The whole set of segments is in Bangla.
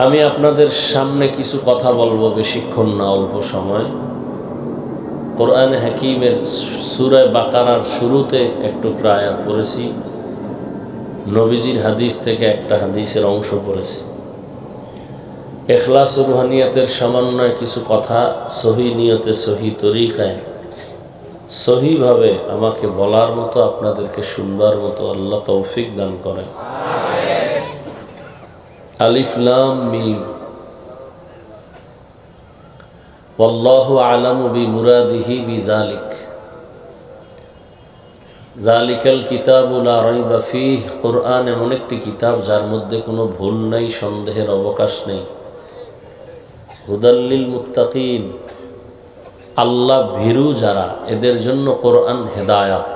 আমি আপনাদের সামনে কিছু কথা বলবো, বেশিক্ষণ না, অল্প সময়। কোরআন হাকিমের সূরা বাকারার শুরুতে একটু আয়াত পড়েছি, নবীজির হাদিস থেকে একটা হাদিসের অংশ পড়েছি। ইখলাস ও রুহানিয়াতের সমন্বয়ে কিছু কথা সহি নিয়তে, সহি তরিকায়, সহিভাবে আমাকে বলার মতো, আপনাদেরকে শুনবার মতো আল্লাহ তৌফিক দান করেন। আলিফ লাম মিম। ওয়াল্লাহু আ'লামু বিমুরাদিহি বিযালিক। যালিকাল কিতাবু লা রাইবা ফীহ। কোরআন এমন একটি কিতাব যার মধ্যে কোনো ভুল নাই, সন্দেহের অবকাশ নেই। হুদাল লিল মুত্তাকিন। আল্লাহ ভীরু যারা, এদের জন্য কোরআন হেদায়াত।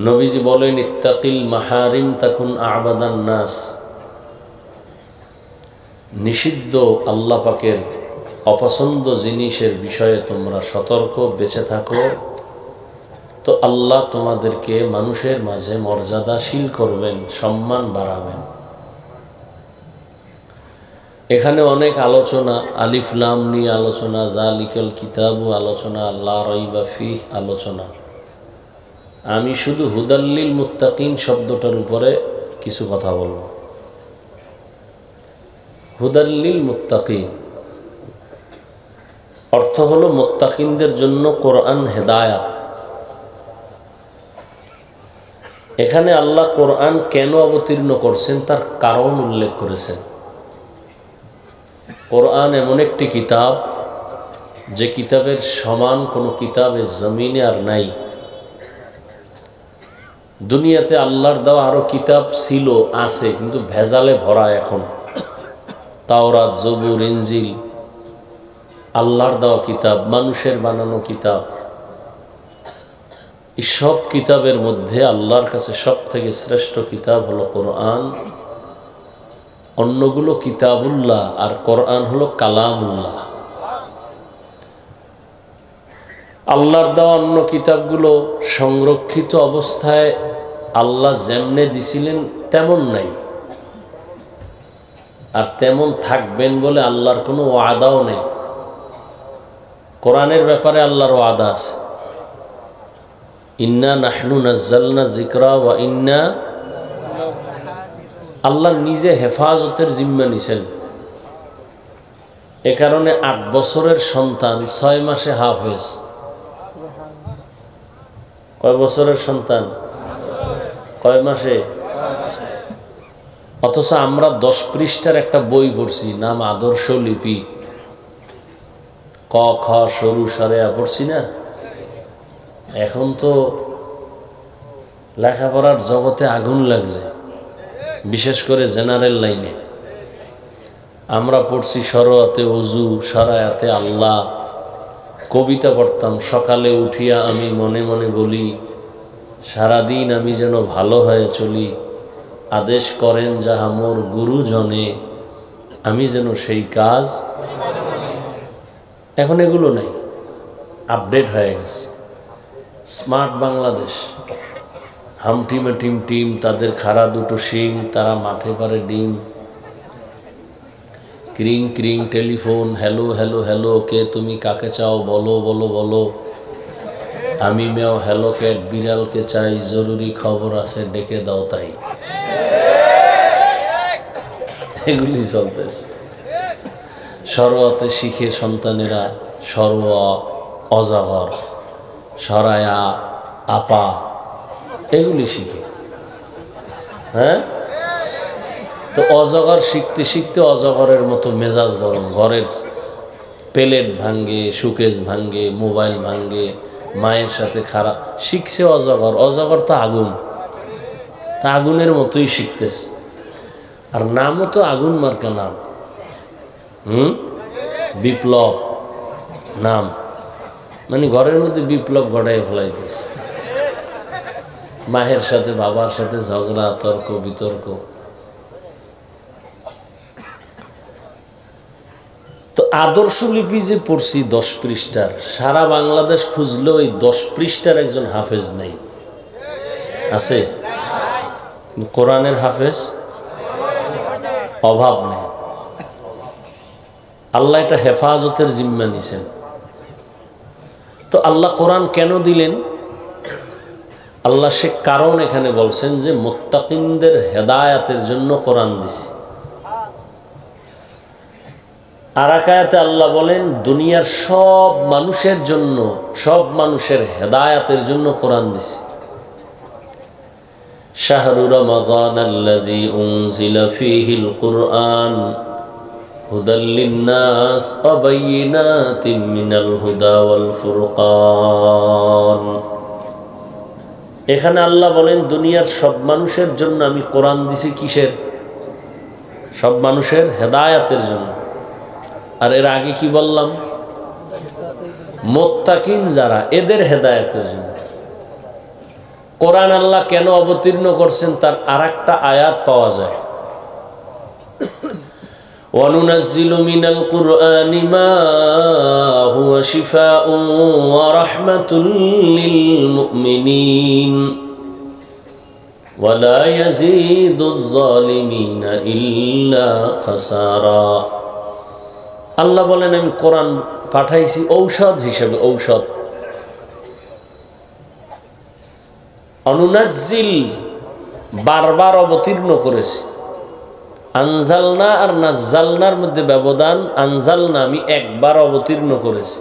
নবীজি বলেন, ইত্তাকিল মাহারিম তাকুন আ'বাদান নাস। নিষিদ্ধ আল্লাহ পাকের অপছন্দ জিনিসের বিষয়ে তোমরা সতর্ক, বেঁচে থাকো, তো আল্লাহ তোমাদেরকে মানুষের মাঝে মর্যাদাশীল করবেন, সম্মান বাড়াবেন। এখানে অনেক আলোচনা, আলিফ লাম নিয়ে আলোচনা, যালিকাল কিতাবু আলোচনা, লা রাইবা ফীহ আলোচনা। আমি শুধু হুদাল লিল মুত্তাকিন শব্দটার উপরে কিছু কথা বলবো। হুদাল লিল মুত্তাকিন অর্থ হলো মুত্তাকিনদের জন্য কোরআন হেদায়াত। এখানে আল্লাহ কোরআন কেন অবতীর্ণ করছেন তার কারণ উল্লেখ করেছেন। কোরআন এমন একটি কিতাব, যে কিতাবের সমান কোনো কিতাবের জমিনে আর নাই। দুনিয়াতে আল্লাহর দেওয়া আরো কিতাব ছিল, আছে, কিন্তু ভেজালে ভরা। এখন তাওরাত, জবুর, ইনজিল আল্লাহর দেওয়া কিতাব, মানুষের বানানো কিতাব। এই সব কিতাবের মধ্যে আল্লাহর কাছে সব থেকে শ্রেষ্ঠ কিতাব হলো কোরআন। অন্যগুলো কিতাবুল্লাহ, আর কোরআন হলো কালামুল্লাহ। আল্লাহর দেওয়া অন্য কিতাবগুলো সংরক্ষিত অবস্থায় আল্লাহ যেমনে দিছিলেন তেমন নাই, আর তেমন থাকবেন বলে আল্লাহর কোনো ওয়াদাও নেই। কোরআনের ব্যাপারে আল্লাহর ওয়াদা আছে, ইন্না নাহনু নাজ্জালনা যিকরা ওয়া ইন্না। আল্লাহ নিজে হেফাজতের জিম্মা নিছেন। এ কারণে 8 বছরের সন্তান 6 মাসে হাফেজ। কয় বছরের সন্তান? কয় মাসে? অথচ আমরা 10 পৃষ্ঠার একটা বই পড়ছি, নাম আদর্শ লিপি। ক খ সরু সারে পড়ছি না। এখন তো লেখাপড়ার জগতে আগুন লাগছে, বিশেষ করে জেনারেল লাইনে। আমরা পড়ছি সরোয়াতে ওযু, সারায়াতে আল্লাহ। কবিতা পড়তাম, সকালে উঠিয়া আমি মনে মনে বলি, সারাদিন আমি যেন ভালো হয়ে চলি। আদেশ করেন যাহা মোর গুরুজনে, আমি যেন সেই কাজ। এখন এগুলো নাই, আপডেট হয়ে গেছে। স্মার্ট বাংলাদেশ। হামটিমে টিম টিম, তাদের খাড়া দুটো শিং, তারা মাঠে পারে ডিম। ক্রিং ক্রিং টেলিফোন, হ্যালো হ্যালো হ্যালো, কে তুমি, কাকে চাও, বলো বলো বলো। আমি মেও হ্যালো ক্যাট, বিড়ালকে চাই, জরুরি খবর আছে, ডেকে দাও তাই। এগুলি চলতেছে। সরোয়াতে শিখে সন্তানেরা সরোয়া, অজাগর, সরায়া, আপা, এগুলি শিখে। হ্যাঁ, তো অজগর শিখতে শিখতে অজগরের মতো মেজাজ গরম, ঘরের প্লেট ভাঙ্গে, সুকেশ ভাঙ্গে, মোবাইল ভাঙ্গে, মায়ের সাথে খারাপ শিখছে। অজগর, অজগর তো আগুন, তা আগুনের মতোই শিখতেছে। আর নামও তো আগুন মার্কা নাম। বিপ্লব নাম, মানে ঘরের মধ্যে বিপ্লব ঘটাই ফেলাইতেছে। মায়ের সাথে বাবার সাথে ঝগড়া, তর্ক বিতর্ক। তো আদর্শ লিপি যে পড়ছি 10 পৃষ্ঠার, সারা বাংলাদেশ খুঁজলেও ওই 10 পৃষ্ঠার একজন হাফেজ নাই। আছে কোরআনের হাফেজ? অভাব নেই। আল্লাহ এটা হেফাজতের জিম্মা নিছেন। তো আল্লাহ কোরআন কেন দিলেন? আল্লাহ সে কারণ এখানে বলছেন যে মুত্তাকিনদের হেদায়াতের জন্য কোরআন দিছে। আর এক আয়াতে আল্লাহ বলেন দুনিয়ার সব মানুষের জন্য, সব মানুষের হেদায়াতের জন্য কোরআন দিছে। শাহরু রমাদানাল্লাযী উনজিলা ফীহিল কুরআন হুদাল লিন্নাস ওয়া বায়িনাতিন মিনাল হুদা ওয়াল ফুরকান। এখানে আল্লাহ বলেন দুনিয়ার সব মানুষের জন্য আমি কোরআন দিছি। কিসের? সব মানুষের হেদায়াতের জন্য। আর এর আগে কি বললাম? মুত্তাকিন যারা, এদের হেদায়েতের জন্য। কোরআন আল্লাহ কেন অবতীর্ণ করছেন তার আরেকটা আয়াত পাওয়া যায়। ওয়ানুনাজ্জিলু মিনাল কুরআনি মা হুয়া শিফাউন ওয়া রাহমাতুল লিল মুমিনিন ওয়া লা ইয়াজিদুয যালিমিনা ইল্লা খাসারা। আল্লাহ বলেন আমি কোরআন পাঠাইছি ঔষধ হিসেবে। ঔষধ অনুনাজ্জিল বারবার অবতীর্ণ করেছি। আনজালনা আর নাজ্জালনার মধ্যে ব্যবধান। আনজালনা আমি একবার অবতীর্ণ করেছি,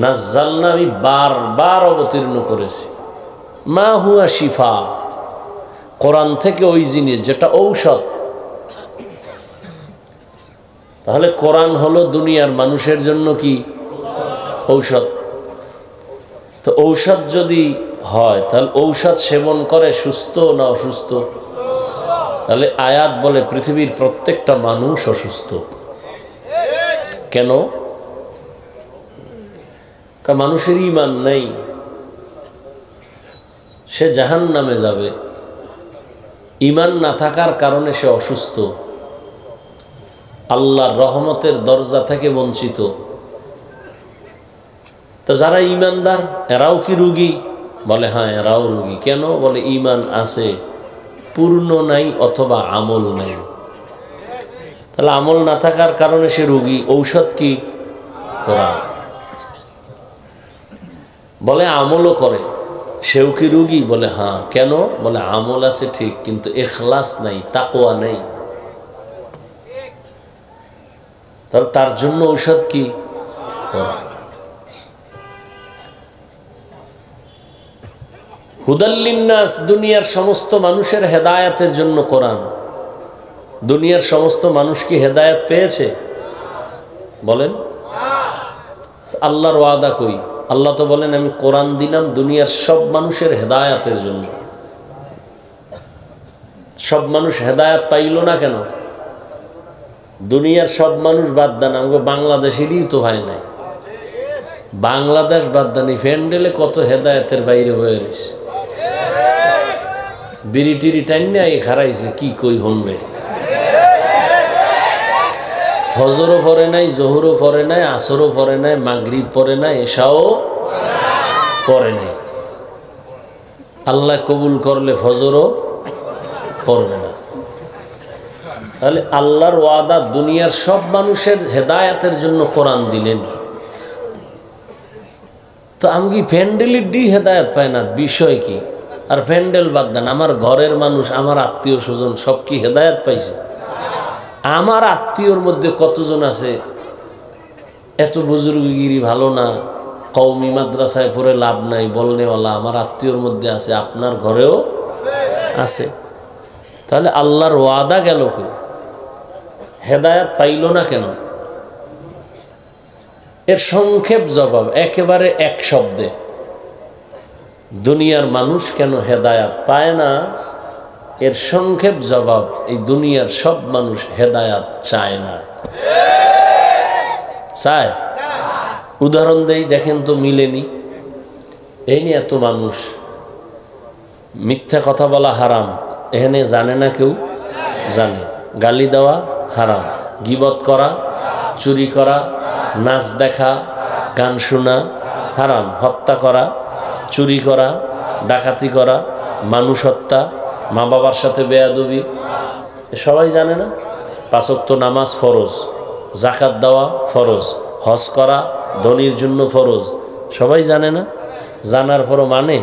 নাজ্জালনা আমি বারবার অবতীর্ণ করেছি। মা হুয়া শিফা, কোরআন থেকে ওই জিনিস যেটা ঔষধ। তাহলে কোরআন হলো দুনিয়ার মানুষের জন্য কি? ঔষধ। তো ঔষধ যদি হয় তাহলে ঔষধ সেবন করে সুস্থ না অসুস্থ? তাহলে আয়াত বলে পৃথিবীর প্রত্যেকটা মানুষ অসুস্থ। কেন? মানুষের ঈমান নাই, সে জাহান্নামে যাবে। ঈমান না থাকার কারণে সে অসুস্থ, আল্লাহর রহমতের দরজা থেকে বঞ্চিত। তো যারা ঈমানদার এরাও কি রোগী? বলে হ্যাঁ এরাও রোগী। কেন? বলে ঈমান আছে, পূর্ণ নাই অথবা আমল নাই। তাহলে আমল না থাকার কারণে সে রোগী। ঔষধ কি? কোরআন। বলে আমলও করে, সেও কি রোগী? বলে হ্যাঁ। কেন? বলে আমল আছে ঠিক, কিন্তু ইখলাস নাই, তাকওয়া নাই। তাহলে তার জন্য ঔষধ কি? কোরআন। হুদাল লিন্নাস, দুনিয়ার সমস্ত মানুষের হেদায়েতের জন্য কোরআন। দুনিয়ার সমস্ত মানুষ কি হেদায়েত পেয়েছে? বলেন। আল্লাহর ওয়াদা কই? আল্লাহ তো বলেন আমি কোরআন দিলাম দুনিয়ার সব মানুষের হেদায়েতের জন্য। সব মানুষ হেদায়েত পাইল না কেন? দুনিয়ার সব মানুষ বাদ দেন, আমাকে বাংলাদেশেরই তো হয় নাই। বাংলাদেশ বাদ দেন, ফ্যান্ডেলে কত হেদায়েতের বাইরে হয়ে রয়েছে। বিড়ি টিড়ি টাইনে খারাইছে, কি কই হনবে। ফজরও পড়ে নাই, জোহরও পড়ে নাই, আসরও পড়ে নাই, মাগরিব পড়ে নাই, এশাও পড়ে নাই। আল্লাহ কবুল করলে ফজরও পড়বে না। তাহলে আল্লাহর ওয়াদা দুনিয়ার সব মানুষের হেদায়েতের জন্য কোরআন দিলেন। তো আমি কি প্যান্ডেলের ডি হেদায়েত পায় না? বিষয় কি? আর প্যান্ডেল বাদ দেন, আমার ঘরের মানুষ, আমার আত্মীয় স্বজন সব কি হেদায়েত পাইছে? আমার আত্মীয়র মধ্যে কতজন আছে এত বুজুর্গগিরি ভালো না, কওমি মাদ্রাসায় পড়ে লাভ নাই বলনেওয়ালা আমার আত্মীয়র মধ্যে আছে, আপনার ঘরেও আছে। তাহলে আল্লাহর ওয়াদা গেল কই? হেদায়েত পাইল না কেন? এর সংক্ষেপ জবাব একেবারে এক শব্দে, দুনিয়ার মানুষ কেন হেদায়েত পায় না? এর সংক্ষেপ জবাব, এই দুনিয়ার সব মানুষ হেদায়েত চায় না। চায়? উদাহরণ দেই, দেখেন তো মিলেনি। এই নিয়ে এত মানুষ। মিথ্যা কথা বলা হারাম, এখানে জানে না কেউ? জানে। গালি দেওয়া হারাম, গীবত করা, চুরি করা, নাচ দেখা, গান শোনা হারাম, হত্যা করা, চুরি করা, ডাকাতি করা, মানুষ হত্যা, মা বাবার সাথে বেয়াদবি, সবাই জানে না? 5 ওয়াক্ত নামাজ ফরজ, যাকাত দেওয়া ফরজ, হজ করা ধনীর জন্য ফরজ, সবাই জানে না? জানার পরও মানে?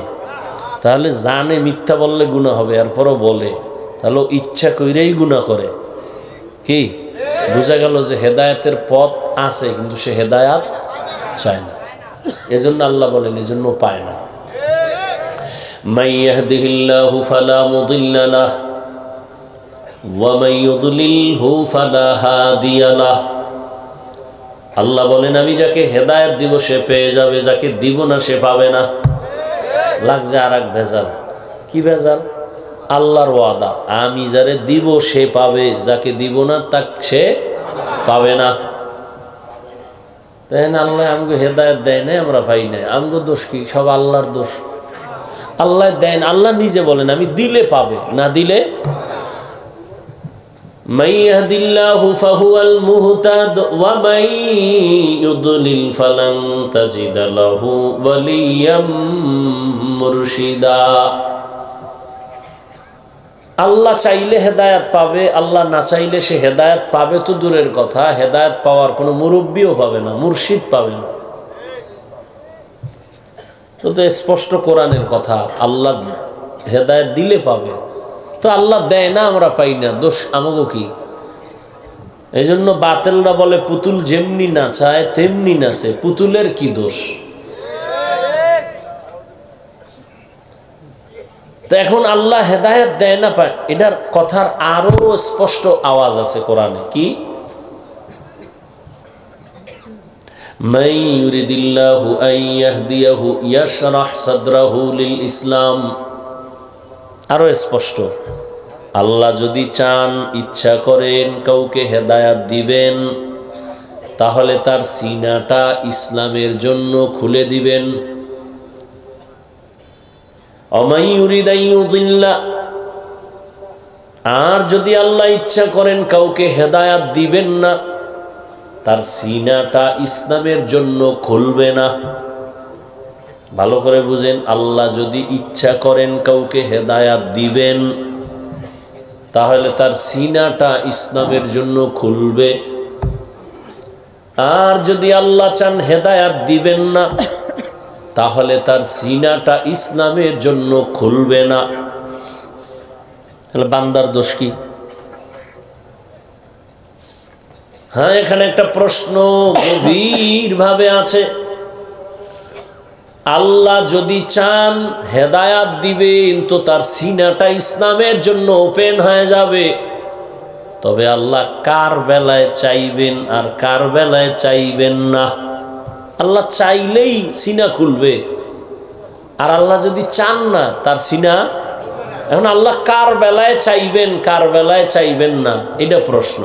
তাহলে জানে মিথ্যা বললে গুনাহ হবে, এরপরও বলে, তাহলে ইচ্ছা কইরেই গুনাহ করে। কি বোঝা গেল যে হেদায়েতের পথ আছে, কিন্তু সে হেদায়াত চায় না। এজন্য আল্লাহ বলেন, এজন্য পায় না। মান ইয়াহদিহিল্লাহু ফালা মুদিল্লা লাহু ওয়া মান ইউদ্লিলহু ফালা হাদিয়া লাহু। আল্লাহ বলেন, আমি যাকে হেদায়েত দিব সে পেয়ে যাবে, যাকে দিব না সে পাবে না। লাগছে আর এক ভেজাল। কি ভেজাল? আল্লাহর ওয়াদা, আমি যারে দিব সে পাবে, যাকে দিব না তাক সে পাবে না। তাই না? আল্লাহ আমাকে হেদায়েত দেয় নাই, আমরা পাই নাই, আমগো দোষ কি? সব আল্লাহর দোষ। আল্লাহ দেন, আল্লাহ নিজে বলেন আমি দিলে পাবে, না দিলে। মান ইয়াহদিল্লাহু ফাহুয়াল মুহতাদ ওয়া মান ইউদ্লিল ফালান তাজিদ লাহু ওয়ালিয়াম মুরশিদা। আল্লাহ চাইলে হেদায়েত পাবে, আল্লাহ না চাইলে সে হেদায়েত পাবে তো দূরের কথা, হেদায়েত পাওয়ার কোনো মুরব্বিও পাবে না, মুর্শিদ পাবে না। তো স্পষ্ট কোরআনের কথা, আল্লাহ হেদায়েত দিলে পাবে, তো আল্লাহ দেয় না, আমরা পাই না, দোষ আমাগো কি? এই জন্য বাতিলরা বলে পুতুল যেমনি নাচায় তেমনি নাচে, পুতুলের কি দোষ? তো এখন আল্লাহ হেদায়েত দেয় না পায়, এটার কথার আরো স্পষ্ট আওয়াজ আছে কোরআনে। কি? মান ইউরিদিল্লাহু আন ইয়াহদিয়াহু ইয়াশরাহ সাদরাহু লিল ইসলাম। আরো স্পষ্ট, আল্লাহ যদি চান, ইচ্ছা করেন কাউকে হেদায়াত দিবেন, তাহলে তার সিনাটা ইসলামের জন্য খুলে দিবেন। ওয়ামান ইউরিদ আন ইউযিল্লা, আর যদি আল্লাহ ইচ্ছা করেন কাউকে হেদায়াত দিবেন না, তার সিনাটা ইসলামের জন্য খুলবে না। ভালো করে বুঝেন, আল্লাহ যদি ইচ্ছা করেন কাউকে হেদায়াত দিবেন, তাহলে তার সিনাটা ইসলামের জন্য খুলবে। আর যদি আল্লাহ চান হেদায়াত দিবেন না, তাহলে তার সিনাটা ইসলামের জন্য খুলবে না। তাহলে বান্দার দোষ কি? হ্যাঁ, এখানে একটা প্রশ্ন গভীর ভাবে আছে। আল্লাহ যদি চান হেদায়াত দিবেন, তো তার সিনাটা ইসলামের জন্য ওপেন হয়ে যাবে। তবে আল্লাহ কার বেলায় চাইবেন আর কার বেলায় চাইবেন না? আল্লাহ চাইলেই সিনা খুলবে, আর আল্লাহ যদি চান না তার সিনা। এখন আল্লাহ কার বেলায় চাইবেন কার বেলায় চাইবেন না, এটা প্রশ্ন।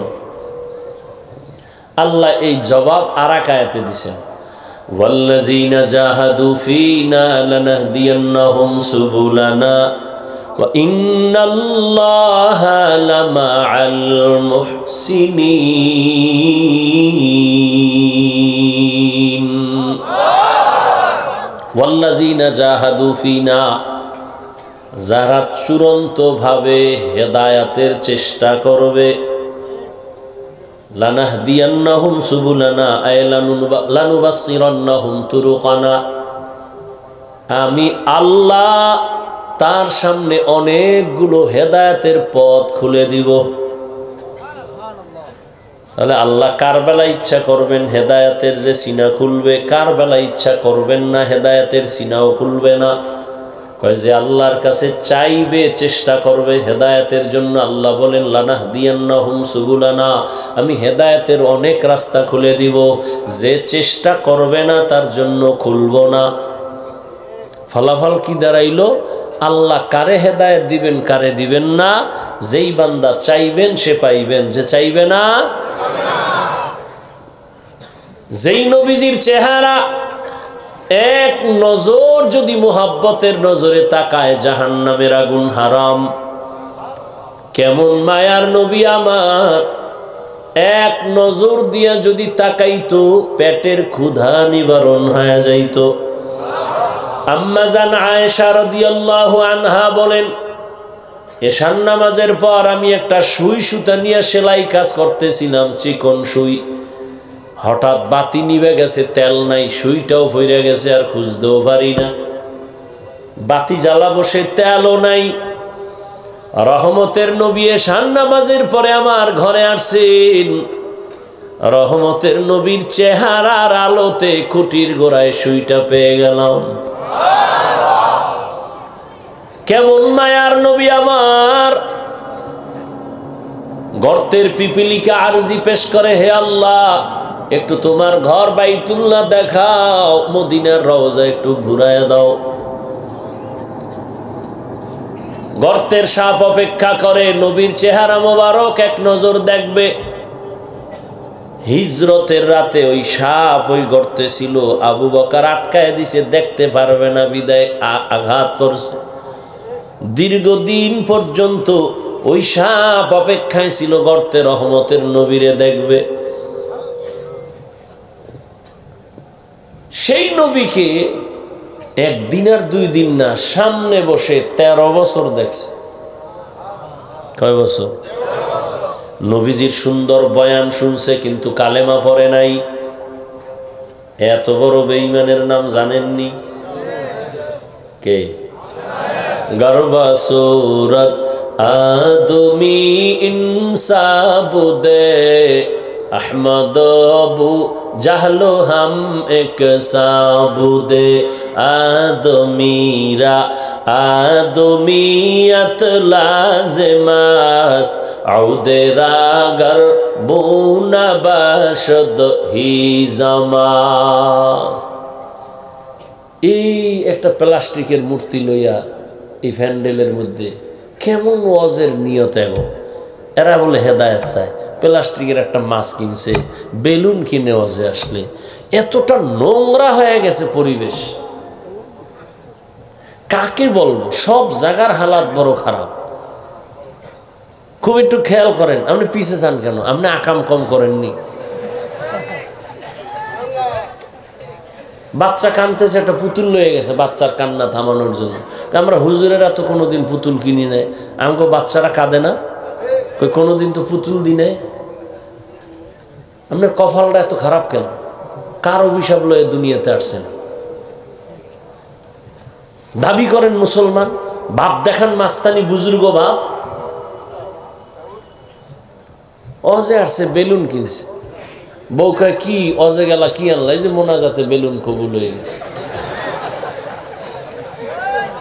আল্লাহ এই জবাব আরেক আয়াতে দিয়েছেন, ওয়াল্লাযীনা জাহাদু ফীনা লানাহদিয়ান্নাহুম সুবুলানা ওয়া ইন্নাল্লাহা লামাআল মুহসিনিন। ওয়াল্লাযীনা জাহাদু ফীনা, যারা চূড়ান্তভাবে হেদায়াতের চেষ্টা করবে, লানাহদিয়ান্নাহুম সুবুলানা আই লানুবাসসিরান্নাহুম তুরুকানা, আমি আল্লাহ তার সামনে অনেকগুলো হেদায়েতের পথ খুলে দিব। তাহলে আল্লাহ কার বেলা ইচ্ছা করবেন হেদায়েতের যে সিনা খুলবে, কার বেলা ইচ্ছা করবেন না হেদায়েতের সিনাও খুলবে না। কয় যে আল্লাহর কাছে চাইবে, চেষ্টা করবে হেদায়েতের জন্য, আল্লাহ বলেন লানাহদিয়ান্নাহুম সুবুলানা, আমি হেদায়েতের অনেক রাস্তা খুলে দিব। যে চেষ্টা করবে না তার জন্য খুলব না। ফলাফল কি দাঁড়াইল? আল্লাহ কারে হেদায়েত দিবেন কারে দিবেন না, যেই বান্দা চাইবেন সে পাইবেন, যে চাইবে না। যেই নবীজির চেহারা এক নজর যদি মুহাব্বতের নজরে তাকায়, জাহান্নামের আগুন হারাম। কেমন মায়ার নবী আমার, এক নজর দিয়া যদি তাকাইতো পেটের ক্ষুধা নিবারণ হয়ে যাইত। আম্মা জান আয়েশা রাদিয়াল্লাহু আনহা বলেন, এশার নামাজের পর আমি একটা সুই সুতা নিয়ে সেলাই কাজ করতেছিলাম, চিকন সুই। হঠাৎ বাতি নিভে গেছে, তেল নাই, সুইটাও ফইরে গেছে, আর খুঁজতেও পারি না। বাতি জ্বালা বসে, তেলও নাই। রহমতের নবী এশার নামাজের পরে আমার ঘরে আসছেন। রহমতের নবীর চেহারার আলোতে খুঁটির গোড়ায় সুইটা পেয়ে গেলাম। কেমন মায়ার নবী আমার। গর্তের পিপিলিকা আরজি পেশ করে, হে আল্লাহ, একটু তোমার ঘর বাইতুল্লাহ দেখাও, মদিনার রওজা একটু ঘুরায় দাও। গর্তের সাপ অপেক্ষা করে নবীর চেহারা মোবারক এক নজর দেখবে। হিজরতের রাতে ওই সাপ ওই গর্তে ছিল, আবু বকর আটকায় দিছে, দেখতে পারবে না বিদায় আঘাত করছে। দীর্ঘদিন পর্যন্ত ওই সাপ অপেক্ষায় ছিল গর্তে রহমতের নবীরে দেখবে। সেই নবীকে একদিন আর 2 দিন না, সামনে বসে 13 বছর দেখছে। কয় বছর? নবীজির সুন্দর বয়ান শুনছে, কিন্তু কালেমা পড়ে নাই। এত বড় বেঈমানের নাম জানেননি? কে? গর্বা সুরত আদমি ইনসাবুদে अहमद अबू जहलो हम एक साबुदे आदमीरा आदमीयत लाज़िमास औदे रागर बुना बाशद ही जमास। এই একটা প্লাস্টিকের মূর্তি লইয়া এই প্যান্ডেলের মধ্যে কেমন ওয়াজের নিয়ত, এবং এরা বলে হেদায়েত চায়। প্লাস্টিকের একটা মাছ কিনছে, বেলুন কিনে ওয়াজে আসলে। এতটা নোংরা হয়ে গেছে পরিবেশ, কাকে বলবো? সব জায়গার হালাত বড় খারাপ। খুব একটু খেয়াল করেন, আপনি পিছে যান কেন? আপনি আকাম কম করেননি? বাচ্চা কানতেছে, একটা পুতুল লয়ে গেছে বাচ্চার কান্না থামানোর জন্য। আমরা হুজুরেরা তো কোনোদিন পুতুল কিনি নাই, আমাকে বাচ্চারা কাঁদে না, কোনোদিন তো পুতুল দি নাই। আপনার কপালটা এত খারাপ কেন? কার অভিশাপ লয়ে দুনিয়াতে আসছেন? দাবি করেন মুসলমান, বাপ দেখান মাস্তানি বুজুর্গ বাপ। অজে আসছে, বেলুন কিনছে, বউ কয় কি অজে গেলা কি আনলা? এই যে মোনাজাতে বেলুন কবুল হয়ে গেছে।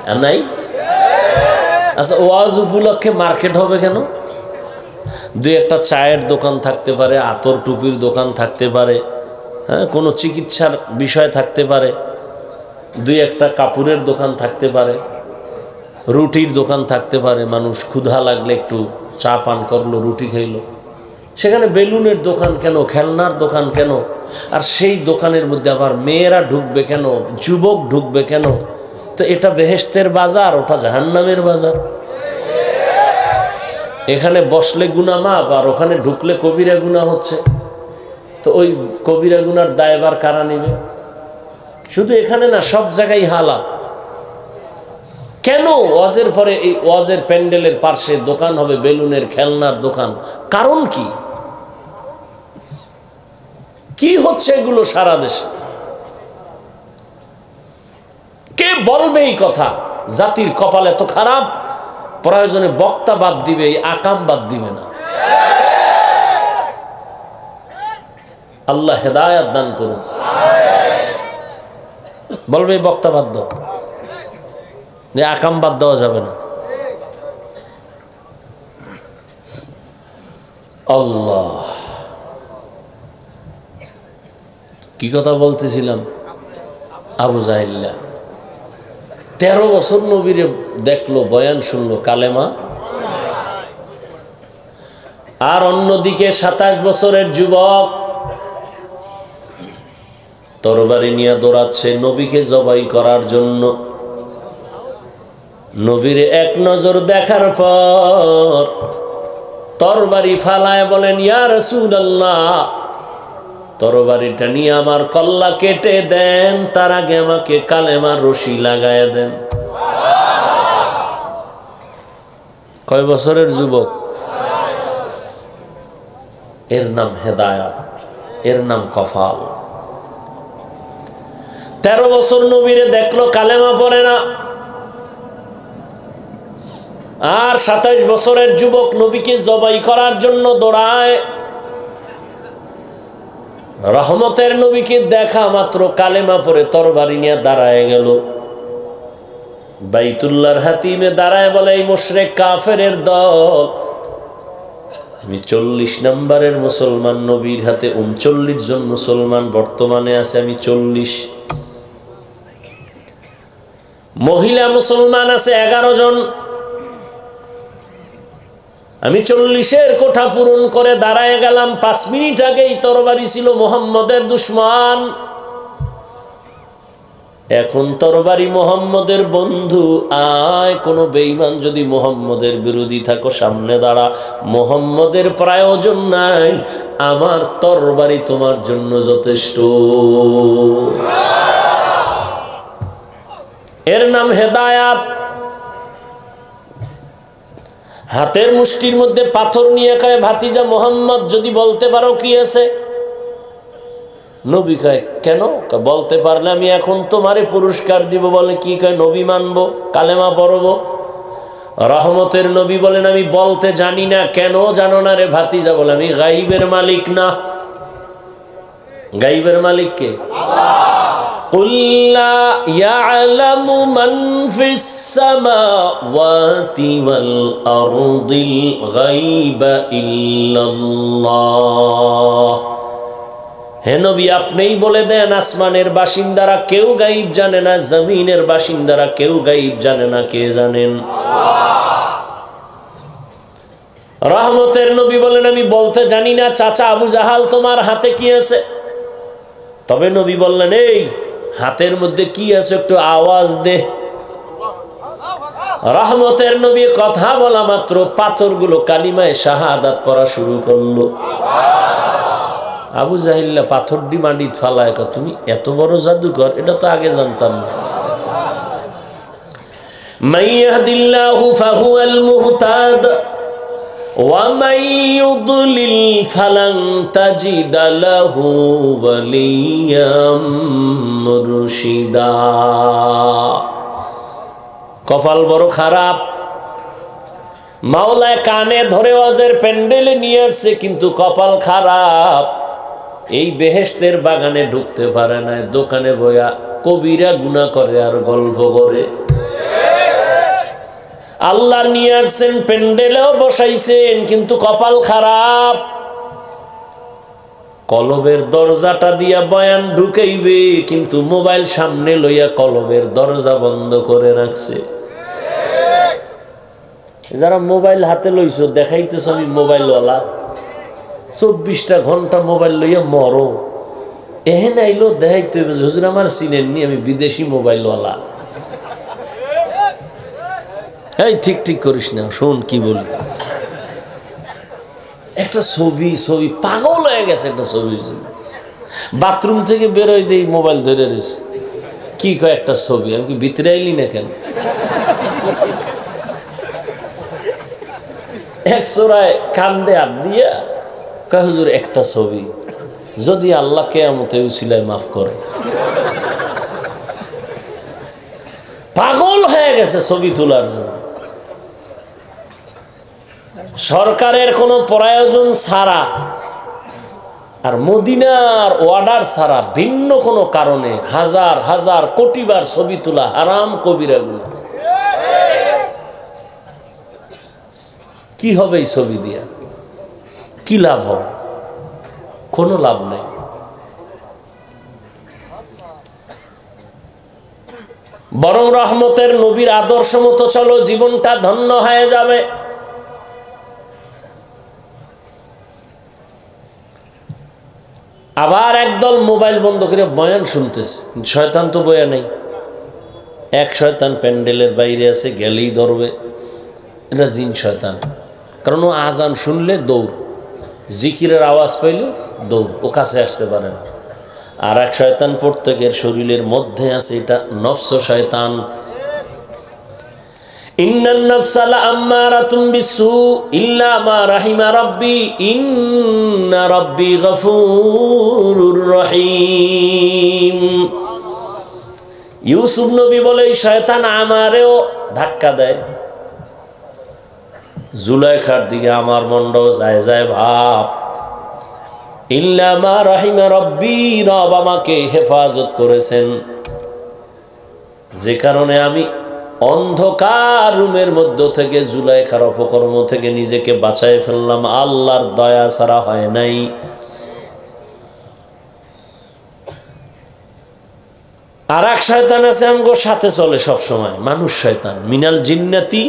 আর নাই? আচ্ছা, ওয়াজ উপলক্ষে মার্কেট হবে কেন? 2-1টা চায়ের দোকান থাকতে পারে, আতর টুপির দোকান থাকতে পারে, হ্যাঁ, কোনো চিকিৎসার বিষয় থাকতে পারে, 2-1টা কাপড়ের দোকান থাকতে পারে, রুটির দোকান থাকতে পারে। মানুষ ক্ষুধা লাগলে একটু চা পান করলো, রুটি খাইলো। সেখানে বেলুনের দোকান কেন? খেলনার দোকান কেন? আর সেই দোকানের মধ্যে আবার মেয়েরা ঢুকবে কেন? যুবক ঢুকবে কেন? তো এটা বেহেশতের বাজার, ওটা জাহান্নামের বাজার। এখানে বসলে গুনাহ মাপ, আর ওখানে ঢুকলে কবিরা গুনাহ হচ্ছে। তো ওই কবিরা গুনার দায়ভার কারা নেবে? শুধু এখানে না, সব জায়গায় হালাত। কেন ওয়াজের পরে এই ওয়াজের প্যান্ডেলের পাশে দোকান হবে বেলুনের, খেলনার দোকান? কারণ কি? কি হচ্ছে এগুলো সারা দেশে? কে বলবে এই কথা? জাতির কপাল এত খারাপ, প্রয়োজনে বক্তা বাদ দিবে, এই আকাম বাদ দিবে না। আল্লাহ হেদায়েত দান করুন। বলবে বক্তা বাদ দাও, যে আকাম বাদ দেওয়া যাবে না। আল্লাহ, কি কথা বলতেছিলাম? আবু জাহিল্লা 13 বছর নবীরে দেখলো, বয়ান শুনলো, কালেমা। আর অন্যদিকে 27 বছরের যুবক তরবারি নিয়ে দৌড়াচ্ছে নবীকে জবাই করার জন্য। নবীরে এক নজর দেখার পর তরবারি ফালায় বলেন, ইয়া রাসূলুল্লাহ, তরবারিটা নিয়ে আমার কল্লা কেটে দেন, তার আগে আমাকে কালেমার রশি লাগায় দেন। কয় বছরের যুবক? এর নাম হেদায়াত, এর নাম কফাল। 13 বছর নবীরে দেখলো, কালেমা পড়ে না। আর 27 বছরের যুবক নবীকে জবাই করার জন্য দৌড়ায়। রহমতের নবীকে দেখা মাত্র কালেমা পড়ে তরবারি নিয়ে দাঁড়ায় গেল। বাইতুল্লাহর হাতিমে দাঁড়ায় বলে, এই মুশরিক কাফেরের দল, আমি 40 নম্বরের মুসলমান, নবীর হাতে 39 জন মুসলমান বর্তমানে আছে, আমি 40। মহিলা মুসলমান আছে 11 জন, আমি 40-এর কোঠা পূরণ করে দাঁড়ায় গেলাম। 5 মিনিট আগেই তরবারি ছিল মুহাম্মদের দুশমন, এখন তরবারি মুহাম্মদের বন্ধু। আয়, কোনো বেঈমান যদি মুহাম্মদের বিরোধী থাকো সামনে দাঁড়া, মুহাম্মদের প্রয়োজন নাই, আমার তরবারি তোমার জন্য যথেষ্ট। এর নাম হেদায়াত। হাতের মুষ্টির মধ্যে পাথর নিয়ে কয়, ভাতিজা মুহাম্মদ, যদি বলতে পারো কি আছে? নবী কয়, কেন? বলতে পারলে আমি এখন তোমারে পুরস্কার দিব। বলে, কি? কয়, নবী মানবো, কালেমা পড়বো। রহমতের নবী বলেন, আমি বলতে জানি না। কেন জানো না রে ভাতিজা? বলে, আমি গাইবের মালিক না। গাইবের মালিক কে? قُلْ لَا يَعْلَمُ مَنْ فِي السَّمَاوَاتِ وَالْأَرْضِ الْغَيْبَ إِلَّا اللَّهُ। হে নবী, আপনিই বলে দেন, আসমানের বাসিন্দারা কেউ গায়েব জানে না, জমিনের বাসিন্দারা কেউ গায়েব জানে না। কে জানেন? রহমতের নবী বলেন, আমি বলতে জানি না। চাচা আবু জাহাল, তোমার হাতে কি আছে? তবে নবী বললেন, এই হাতের মধ্যে কি আছে একটু আওয়াজ দে। রহমতের নবী কথা বলা মাত্র পাথরগুলো কালিমায়ে শাহাদাত পড়া শুরু করলো। আবু জাহিল্লা পাথর ডি মাটিত ফালায়, তুমি এত বড় জাদুকর, এটা তো আগে জানতাম না। মাইয়াহদিল্লাহু ফাহুয়াল মুহতাদ ওয়া মান ইউদ্লিল ফালান তাজিদা লাহু ওয়ালিয়াম মুরশিদা। কপাল বড় খারাপ। মাওলায় কানে ধরে ওয়াজের প্যান্ডেলে নিয়ে আসছে, কিন্তু কপাল খারাপ। এই বেহেশতের বাগানে ঢুকতে পারে না, দোকানে বয়া কবিরা গুনাহ করে আর গল্প করে। আল্লাহ নিয়ে আসছেন, প্যান্ডেলেও বসাইছেন, কিন্তু কপাল খারাপ। কলবের দরজাটা দিয়া বয়ান ঢুকাইবে, কিন্তু মোবাইল সামনে লইয়া কলবের দরজা বন্ধ করে রাখছে। যারা মোবাইল হাতে লইছো, দেখাইতেছ আমি মোবাইলওয়ালা, 24টা ঘন্টা মোবাইল লইয়া মরো। এহেন আইলো দেখাইতে হবে, হুজুর আমার চিনেননি, আমি বিদেশি মোবাইলওয়ালা। এই ঠিক ঠিক করিস না, শোন কি বলি। একটা ছবি পাগল হয়ে গেছে, একটা ছবি। বাথরুম থেকে বেরোয় দেই, মোবাইল ধরে রয়েছে। কি কয় একটা ছবি? আমি কি ভিতরে আইলি না কেন? এক চোরায় কান্দে হাত দিয়া কয়, হুজুর একটা ছবি, যদি আল্লাহ কিয়ামতে উসিলায় মাফ করে। পাগল হয়ে গেছে ছবি তোলার জন্য। সরকারের কোনো প্রয়োজন ছাড়া আর মদিনার অর্ডার ছাড়া ভিন্ন কোনো কারণে হাজার হাজার কোটিবার ছবি তোলা হারাম, কবিরা গুনাহ। কি হবে এই ছবি দিয়া? কি লাভ হবে? কোনো লাভ নেই। বরং রহমতের নবীর আদর্শ মতো চলো, জীবনটা ধন্য হয়ে যাবে। আবার একদল মোবাইল বন্ধ করে বয়ান শুনতেছে। শয়তান তো বয়া নেই, এক শয়তান প্যান্ডেলের বাইরে আছে, গেলেই ধরবে। এটা জিন শয়তান। কারণ ও আজান শুনলে দৌড়, জিকিরের আওয়াজ পাইলে দৌড়, ও কাছে আসতে পারে না। আর এক শয়তান প্রত্যেকের শরীরের মধ্যে আছে, এটা নফস শয়তান। ইন্নান নাফসা লাআম্মারাতুম বিসসু ইল্লা মা রাহিমা রাব্বি ইন্না রাব্বি গফুরুর রহিম। ইউসুফ নবী বলে শয়তান আমারেও ধাক্কা দেয়, জুলাইখার দিকে আমার মনটাও যায় যায় ভাব। ইল্লা মা রাহিমা রাব্বি, রব আমাকে হেফাজত করেছেন, যে কারণে আমি অন্ধকার রুমের মধ্য থেকে জুলাইখার অপকর্ম থেকে নিজেকে বাঁচায় ফেললাম। আল্লাহর দয়া ছাড়া হয় নাই। আর এক শয়তান আছে আমগো সাথে চলে সব সময়, মানুষ শয়তান, মিনাল জিন্নাতি।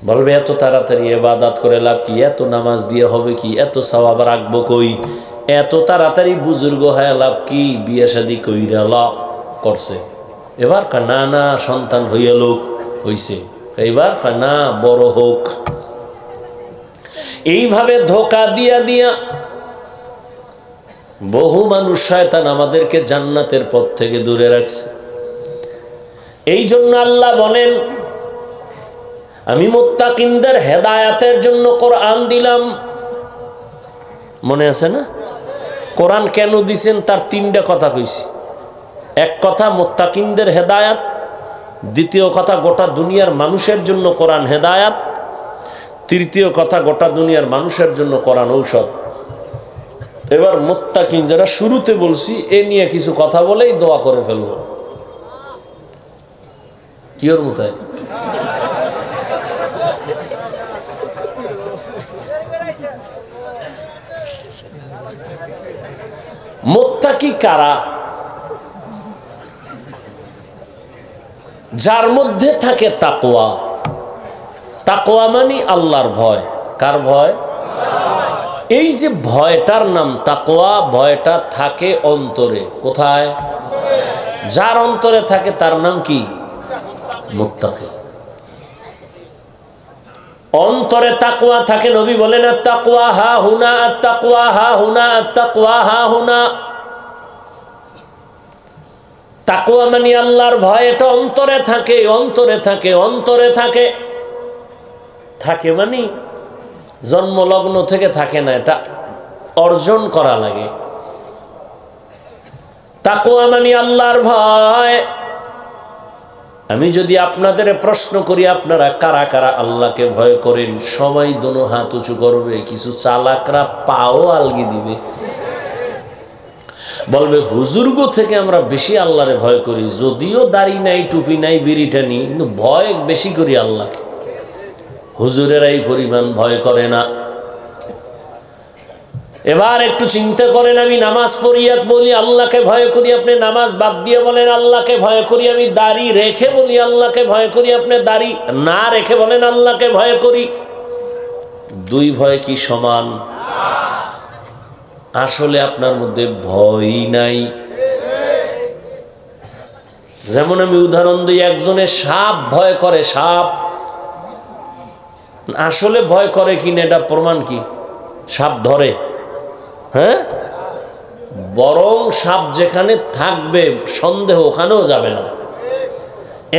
বলবে এত তাড়াতাড়ি ইবাদত করে লাভ কি, এত নামাজ দিয়ে হবে কি, এত সওয়াব রাখবো কই, এত তাড়াতাড়ি বুজুর্গ হয়ে লাভ কি, বিয়ে শাদী কইরা লাভ করছে। এবার না না সন্তান হইয়া লোক হইছে, এবার না বড় হোক। এইভাবে ধোকা দিয়া দিয়া বহু মানুষ শয়তান আমাদেরকে জান্নাতের পথ থেকে দূরে রাখছে। এই জন্য আল্লাহ বলেন আমি মুত্তাকিনদের হেদায়েতের জন্য কোরআন দিলাম। মনে আছে না কোরআন কেন দিছেন? তার তিনটা কথা কইছি। এক কথা মুত্তাকিনদের হেদায়েত, দ্বিতীয় কথা গোটা দুনিয়ার মানুষের জন্য কোরআন হেদায়েত, তৃতীয় কথা গোটা দুনিয়ার মানুষের জন্য কোরআন ঔষধ। এবার মুত্তাকিন যারা শুরুতে বলছি এ নিয়ে কিছু কথা বলেই দোয়া করে ফেলবো। কি ওর মতায় মুত্তাকি কারা? যার মধ্যে থাকে তাকওয়া। তাকওয়া মানে আল্লাহর ভয়। কার ভয়? এই যে ভয়টার নাম তাকওয়া, ভয়টা থাকে অন্তরে। কোথায়? যার অন্তরে থাকে তার নাম কি? মুত্তাকি। অন্তরে তাকওয়া থাকে। নবী বলেন আত-তাকওয়া হা হুনা, আত-তাকওয়া হা হুনা, আত-তাকওয়া হা হুনা। তাকওয়া মানে আল্লাহর ভয়, এটা অন্তরে থাকে, অন্তরে থাকে, অন্তরে থাকে। থাকে মানে জন্মলগ্ন থেকে থাকে না, এটা অর্জন করা লাগে। তাকওয়া মানে আল্লাহর ভয়। আমি যদি আপনাদের প্রশ্ন করি আপনারা কারা কারা আল্লাহকে ভয় করেন, সবাই দোনো হাত উঁচু করবে। কিছু চালাকরা পাও আলগি দিবে, বলবে হুজুরগো থেকে আমরা বেশি আল্লাহরে ভয় করি, যদিও দাড়ি নাই, টুপি নাই, বিড়িটা নি, কিন্তু ভয় বেশি করি আল্লাহকে। হুজুরেরা এই পরিমাণ ভয় করে না। এবার একটু চিন্তা করেন, আমি নামাজ পড়িয়া বলি আল্লাহকে ভয় করি, আপনি নামাজ বাদ দিয়ে বলেন আল্লাহকে ভয় করি। আমি দাড়ি রেখে বলি আল্লাহকে ভয় করি, আপনি দাড়ি না রেখে বলেন আল্লাহকে ভয় করি। দুই ভয় কি সমান? আসলে আপনার মধ্যে ভয় নাই। যেমন আমি উদাহরণ দিই, একজনের সাপ ভয় করে, সাপ আসলে ভয় করে কিনা এটা প্রমাণ কি? সাপ ধরে, হ্যাঁ, বরং সাপ যেখানে থাকবে সন্দেহ ওখানেও যাবে না,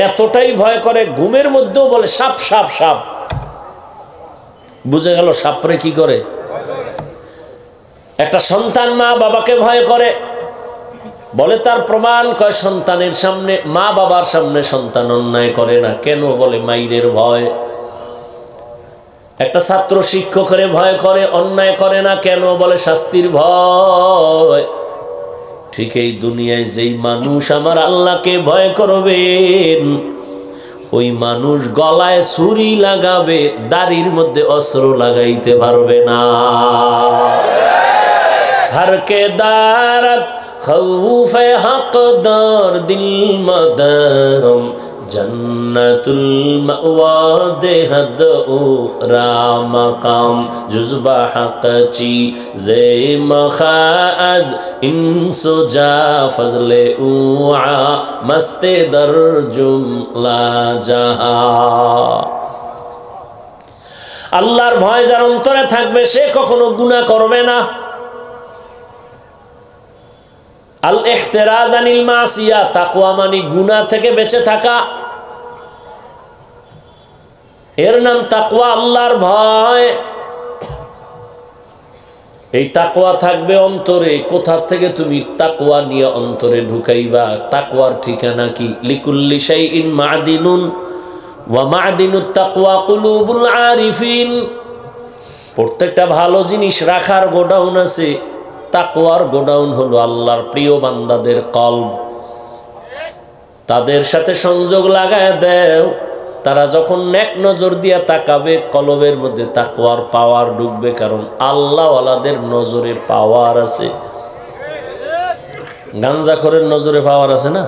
এতটাই ভয় করে। ঘুমের মধ্যেও বলে সাপ সাপ সাপ। বুঝে গেল সাপরে কি করে। একটা সন্তান মা বাবাকে ভয় করে, বলে তার প্রমাণ, কয় সন্তানের সামনে, মা বাবার সামনে সন্তান অন্যায় করে না। কেন? বলে মাইরের ভয়। একটা ছাত্র শিক্ষকের ভয় করে, অন্যায় করে না। কেন? বলে শাস্তির ভয়। ঠিক এই দুনিয়ায় যেই মানুষ আমার আল্লাহকে ভয় করবেন, ওই মানুষ গলায় ছুরি লাগাবে, দাড়ির মধ্যে অস্ত্র লাগাইতে পারবে না। हर के दारत खौफ हक़दार दिल मदम जन्नतुल मअवा देहद ओ रामकाम जुज़बा हक़ची ज़े मखाज़ इंसो जा फज़ले उआ मस्ते दर जुमला जहा। আল্লাহর ভয় যার অন্তরে থাকবে সে কখনো গুনাহ করবে না। আল ইহতিরাজ আনিল মাসিয়া, তাকওয়া মানে গুনাহ থেকে বেঁচে থাকা। এর নাম তাকওয়া, আল্লাহর ভয়। এই তাকওয়া থাকবে অন্তরে। কোথা থেকে তুমি তাকওয়া নিয়ে অন্তরে ঢুকাইবা? তাকওয়ার ঠিকানা কি? লিকুল্লি শাইইন মা'দিনুন ওয়া মা'দিনুত তাকওয়া কুলুবুল আরিফিন। প্রত্যেকটা ভালো জিনিস রাখার গোডাউন আছে, তাকওয়ার গোডাউন হলো আল্লাহর প্রিয় বান্দাদের কলব। তাদের সাথে সংযোগ লাগায় দেও, তারা যখন নেক নজর দিয়া তাকাবে কলবের মধ্যে তাকওয়ার পাওয়ার ঢুকবে, কারণ আল্লাহওয়ালাদের নজরে পাওয়ার আছে। গাঞ্জাখোরের নজরে পাওয়ার আছে না?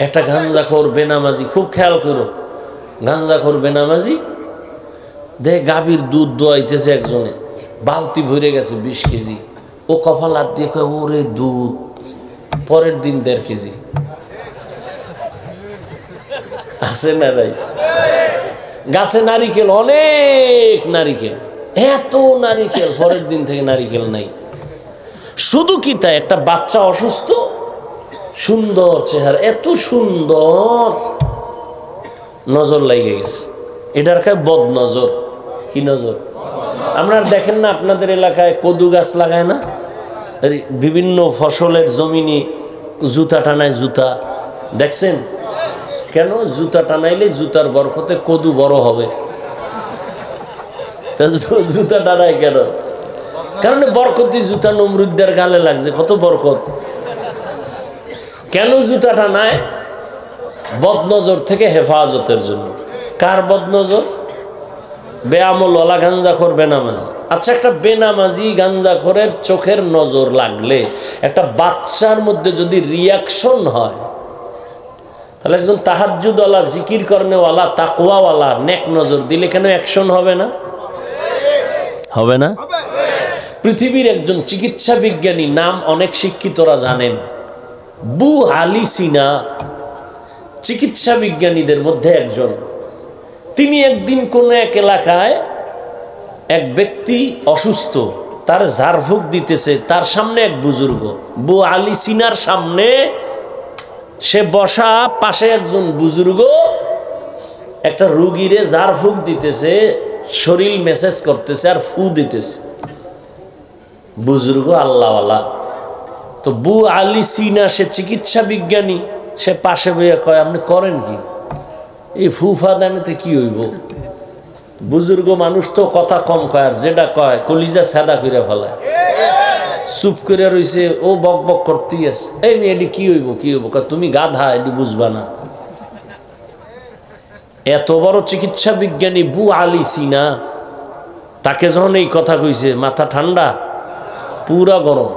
একটা গাঞ্জাখোর বেনামাজি, খুব খেয়াল করো, গাঞ্জাখোর বেনামাজি দেখ গাভীর দুধ দোয়াইতেছে, একজনে বালতি ভরে গেছে 20 কেজি, ও কপাল হাত দিয়ে কয় ওরে দুধ, পরের দিন 1.5 কেজি। আছে না ভাই? গাছে নারিকেল, অনেক নারিকেল, এত নারিকেল, পরের দিন থেকে নারিকেল নাই। শুধু কি তাই, একটা বাচ্চা অসুস্থ, সুন্দর চেহারা, এত সুন্দর, নজর লেগে গেছে। এটার খায় বদ নজর। কি নজর? আপনারা দেখেন না আপনাদের এলাকায় কদু গাছ লাগায় না? বিভিন্ন ফসলের জমিনে জুতা টানায়, জুতা দেখছেন? কেন? জুতা টানাইলে জুতার বরকতে কদু বড় হবে। জুতা টানায় কেন? কারণ বরকতি জুতা নমরুদ্দের গালে লাগছে, কত বরকত। কেন জুতা টানায়? বদনজর থেকে হেফাজতের জন্য। কার বদনজর? বেআমলওয়ালা গাঞ্জাখোর বেনামাজি। আচ্ছা, একটা বেনামাজি গাঞ্জাখোরের চোখের নজর লাগলে, একটা বাচ্চার মধ্যে যদি রিয়াকশন হয়, তাহলে একজন তাহাজ্জুদওয়ালা, জিকির করনেওয়ালা, তাকওয়াওয়ালা নেক নজর দিলে কেন অ্যাকশন হবে না? হবে না? পৃথিবীর একজন চিকিৎসা বিজ্ঞানী, নাম অনেক শিক্ষিতরা জানেন, বু আলী সিনা, চিকিৎসা বিজ্ঞানীদের মধ্যে একজন। তিনি একদিন কোন এক এলাকায় এক ব্যক্তি অসুস্থ, তার ঝাড়ফুঁক দিতেছে, তার সামনে এক বুজুর্গ, বু আলী সিনার সামনে সে বসা, পাশে একজন বুজুর্গ একটা রুগীরে ঝাড়ফুঁক দিতেছে, শরীর মেসেজ করতেছে আর ফু দিতেছে। বুজুর্গ আল্লাহওয়ালা। তো বু আলী সিনা সে চিকিৎসা বিজ্ঞানী, সে পাশে বইয়া কয় আপনি করেন কি? এই ফুফা দানিতে কি হইব? বুজুর্গ মানুষ তো কথা কম কয়, আর যেটা কয় কলিজা সাদা করে ফেলায়। চুপ করে রইছে, ও বক বক করতেই আছে। এই মেয়ে এটি কি হইব, কি হইব? তুমি গাধা, এটি বুঝবা না। এত বড় চিকিৎসা বিজ্ঞানী বু আলী সিনা, তাকে যখন এই কথা কইছে, মাথা ঠান্ডা, পুরা গরম।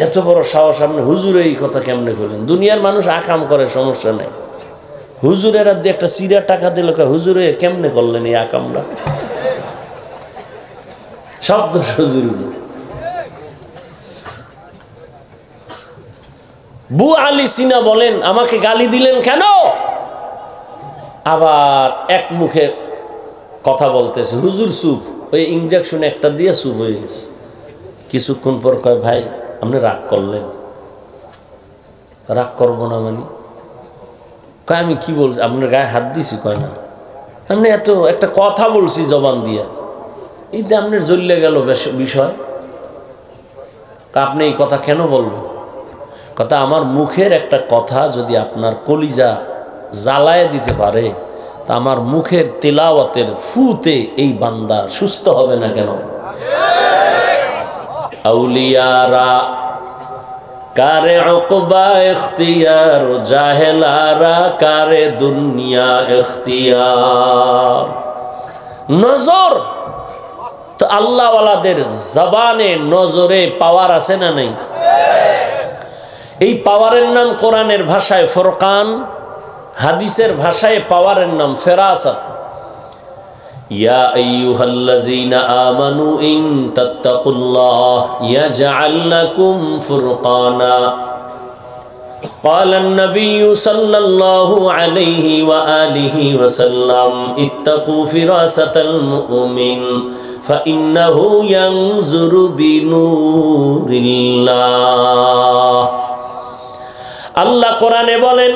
এত বড় সাহস, আপনি হুজুরে এই কথা কেমনে করলেন? দুনিয়ার মানুষ আকাম করে, সমস্যা নেই। হুজুরের আর একটা সিরা টাকা দিল, হুজুরে কেমনে করলেন এই আকামটা? শব্দ হুজুর। বু আলী সিনা বলেন, আমাকে গালি দিলেন কেন? আবার এক মুখে কথা বলতেছে, হুজুর চুপ, ওই ইঞ্জেকশন একটা দিয়ে চুপ হয়ে গেছে। কিছুক্ষণ পর কয়, ভাই আপনি রাগ করলেন? রাগ করবো না মানে? কয় আমি কি বলছি, আপনার গায়ে হাত দিছি? কয় না, আপনি এত একটা কথা বলছি জবান দিয়া, এইতে আপনার জ্বললে গেল বিষয়। আপনি এই কথা কেন বলবেন? কথা, আমার মুখের একটা কথা যদি আপনার কলিজা জ্বালায় দিতে পারে, তা আমার মুখের তেলাওয়াতের ফুতে এই বান্দা সুস্থ হবে না কেন? আউলিয়ারা কারে উকবা ইখতিয়ার, জাহেলারা কারে দুনিয়া ইখতিয়ার। নজর তো আল্লাহওয়ালাদের জবানে, নজরে পাওয়ার আছে না নাই? এই পাওয়ারের নাম কোরআনের ভাষায় ফুরকান, হাদিসের ভাষায় পাওয়ারের নাম ফেরাসাত। ইয়া আইয়ুহাল্লাযীনা আমানু ইন তাত্তাকুল্লাহ ইয়াজআল লাকুম ফুরকানা। ক্বালান নাবিয়্যু সাল্লাল্লাহু আলাইহি ওয়া আলিহি ওয়াসাল্লাম ইত্তাকু ফিরাসাতাল মুমিন ফাইন্নাহু ইয়ানজুরু বিনুরিল্লাহ। আল্লাহ কোরআনে বলেন,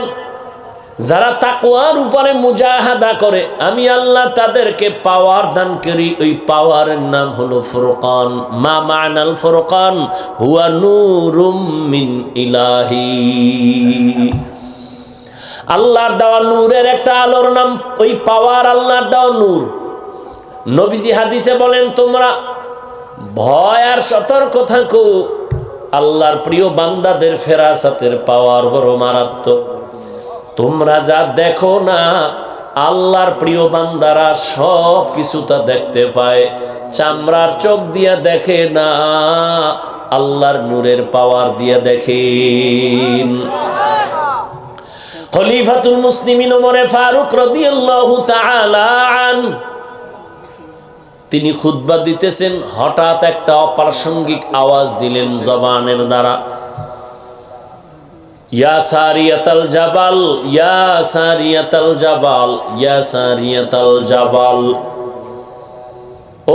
যারা তাকওয়ার উপরে মুজাহাদা করে আমি আল্লাহ তাদেরকে পাওয়ার দান করি। ওই পাওয়ারের নাম হলো ফুরকান। মা মানাল ফুরকান হুয়া নূরুম মিন ইলাহি, আল্লাহর দেওয়া নূরের একটা আলোর নাম ওই পাওয়ার, আল্লাহর দেওয়া নূর। নবীজি হাদিসে বলেন তোমরা ভয় আর সতর্ক থাকো, আল্লাহর প্রিয় বান্দাদের ফেরাসাতের পাওয়ার বড় মারাত্মক। তোমরা যা দেখো না আল্লাহর প্রিয় বান্দারা সব কিছু তা দেখতে পায়, চামড়ার চোখ দিয়া দেখে না, আল্লাহর নূরের পাওয়ার দিয়া দেখেন। খলিফাতুল মুসলিমিন ওমর ফারুক রাদিয়াল্লাহু তাআলা আনহু তিনি খুতবা দিতেছেন, হঠাৎ একটা অপ্রাসঙ্গিক আওয়াজ দিলেন জবানের দ্বারা, ইয়া সারিয়াতাল জাবাল, ইয়া সারিয়াতাল জাবাল, ইয়া সারিয়াতাল জাবাল।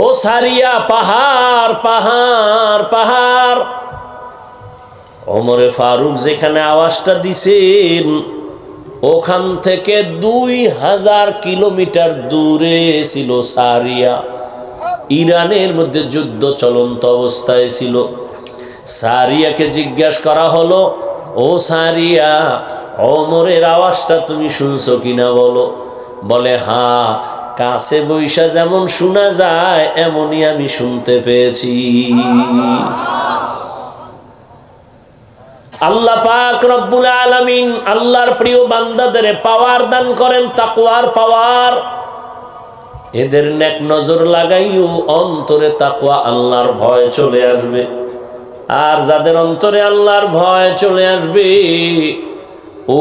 ও সারিয়া, পাহাড় পাহাড় পাহাড়। ওমরে ফারুক যেখানে আওয়াজটা দিছেন ওখান থেকে 2000 কিলোমিটার দূরে ছিল সারিয়া। ইরানের মধ্যে যুদ্ধ চলন্ত অবস্থায় ছিল। সারিয়াকে জিজ্ঞাসা করা হলো, ও সারিয়া, ওমরের আওয়াজটা তুমি শুনছো কিনা বলো। বলে হ্যাঁ, কাছে বৈশা যেমন শোনা যায় এমনই আমি শুনতে পেয়েছি। আল্লাহ পাক রব্বুল আলামিন আল্লাহর প্রিয় বান্দাদের পাওয়ার দান করেন, তাকওয়ার পাওয়ার। এদের নেক নজর লাগাইও অন্তরে তাকওয়া আল্লাহর ভয় চলে আসবে। আর যাদের অন্তরে আল্লাহর ভয় চলে আসবে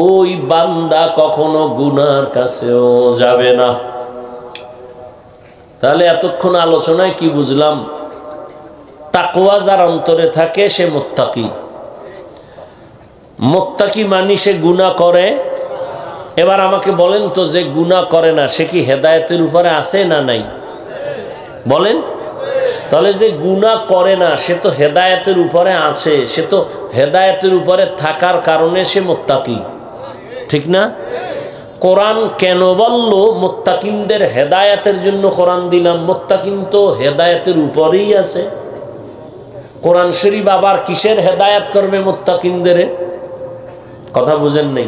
ওই বান্দা কখনো গুনার কাছেও যাবে না। তাহলে এতক্ষণ আলোচনায় কি বুঝলাম? তাকওয়া যার অন্তরে থাকে সে মুত্তাকি। মুত্তাকি মানে সে গুনাহ করে। এবার আমাকে বলেন তো, যে গুনাহ করে না সে কি হেদায়েতের উপরে আছে না নাই? বলেন। তাহলে যে গুনাহ করে না সে তো হেদায়েতের উপরে আছে, সে তো হেদায়েতের উপরে থাকার কারণে সে মুত্তাকি, ঠিক না? কোরআন কেন বলল মুত্তাকিনদের হেদায়েতের জন্য কোরআন দিলাম? মুত্তাকিন তো হেদায়েতের উপরেই আছে। কোরআন শরীফ আবার কিসের হেদায়েত করবে মুত্তাকিনদের? কথা বুঝেন নাই?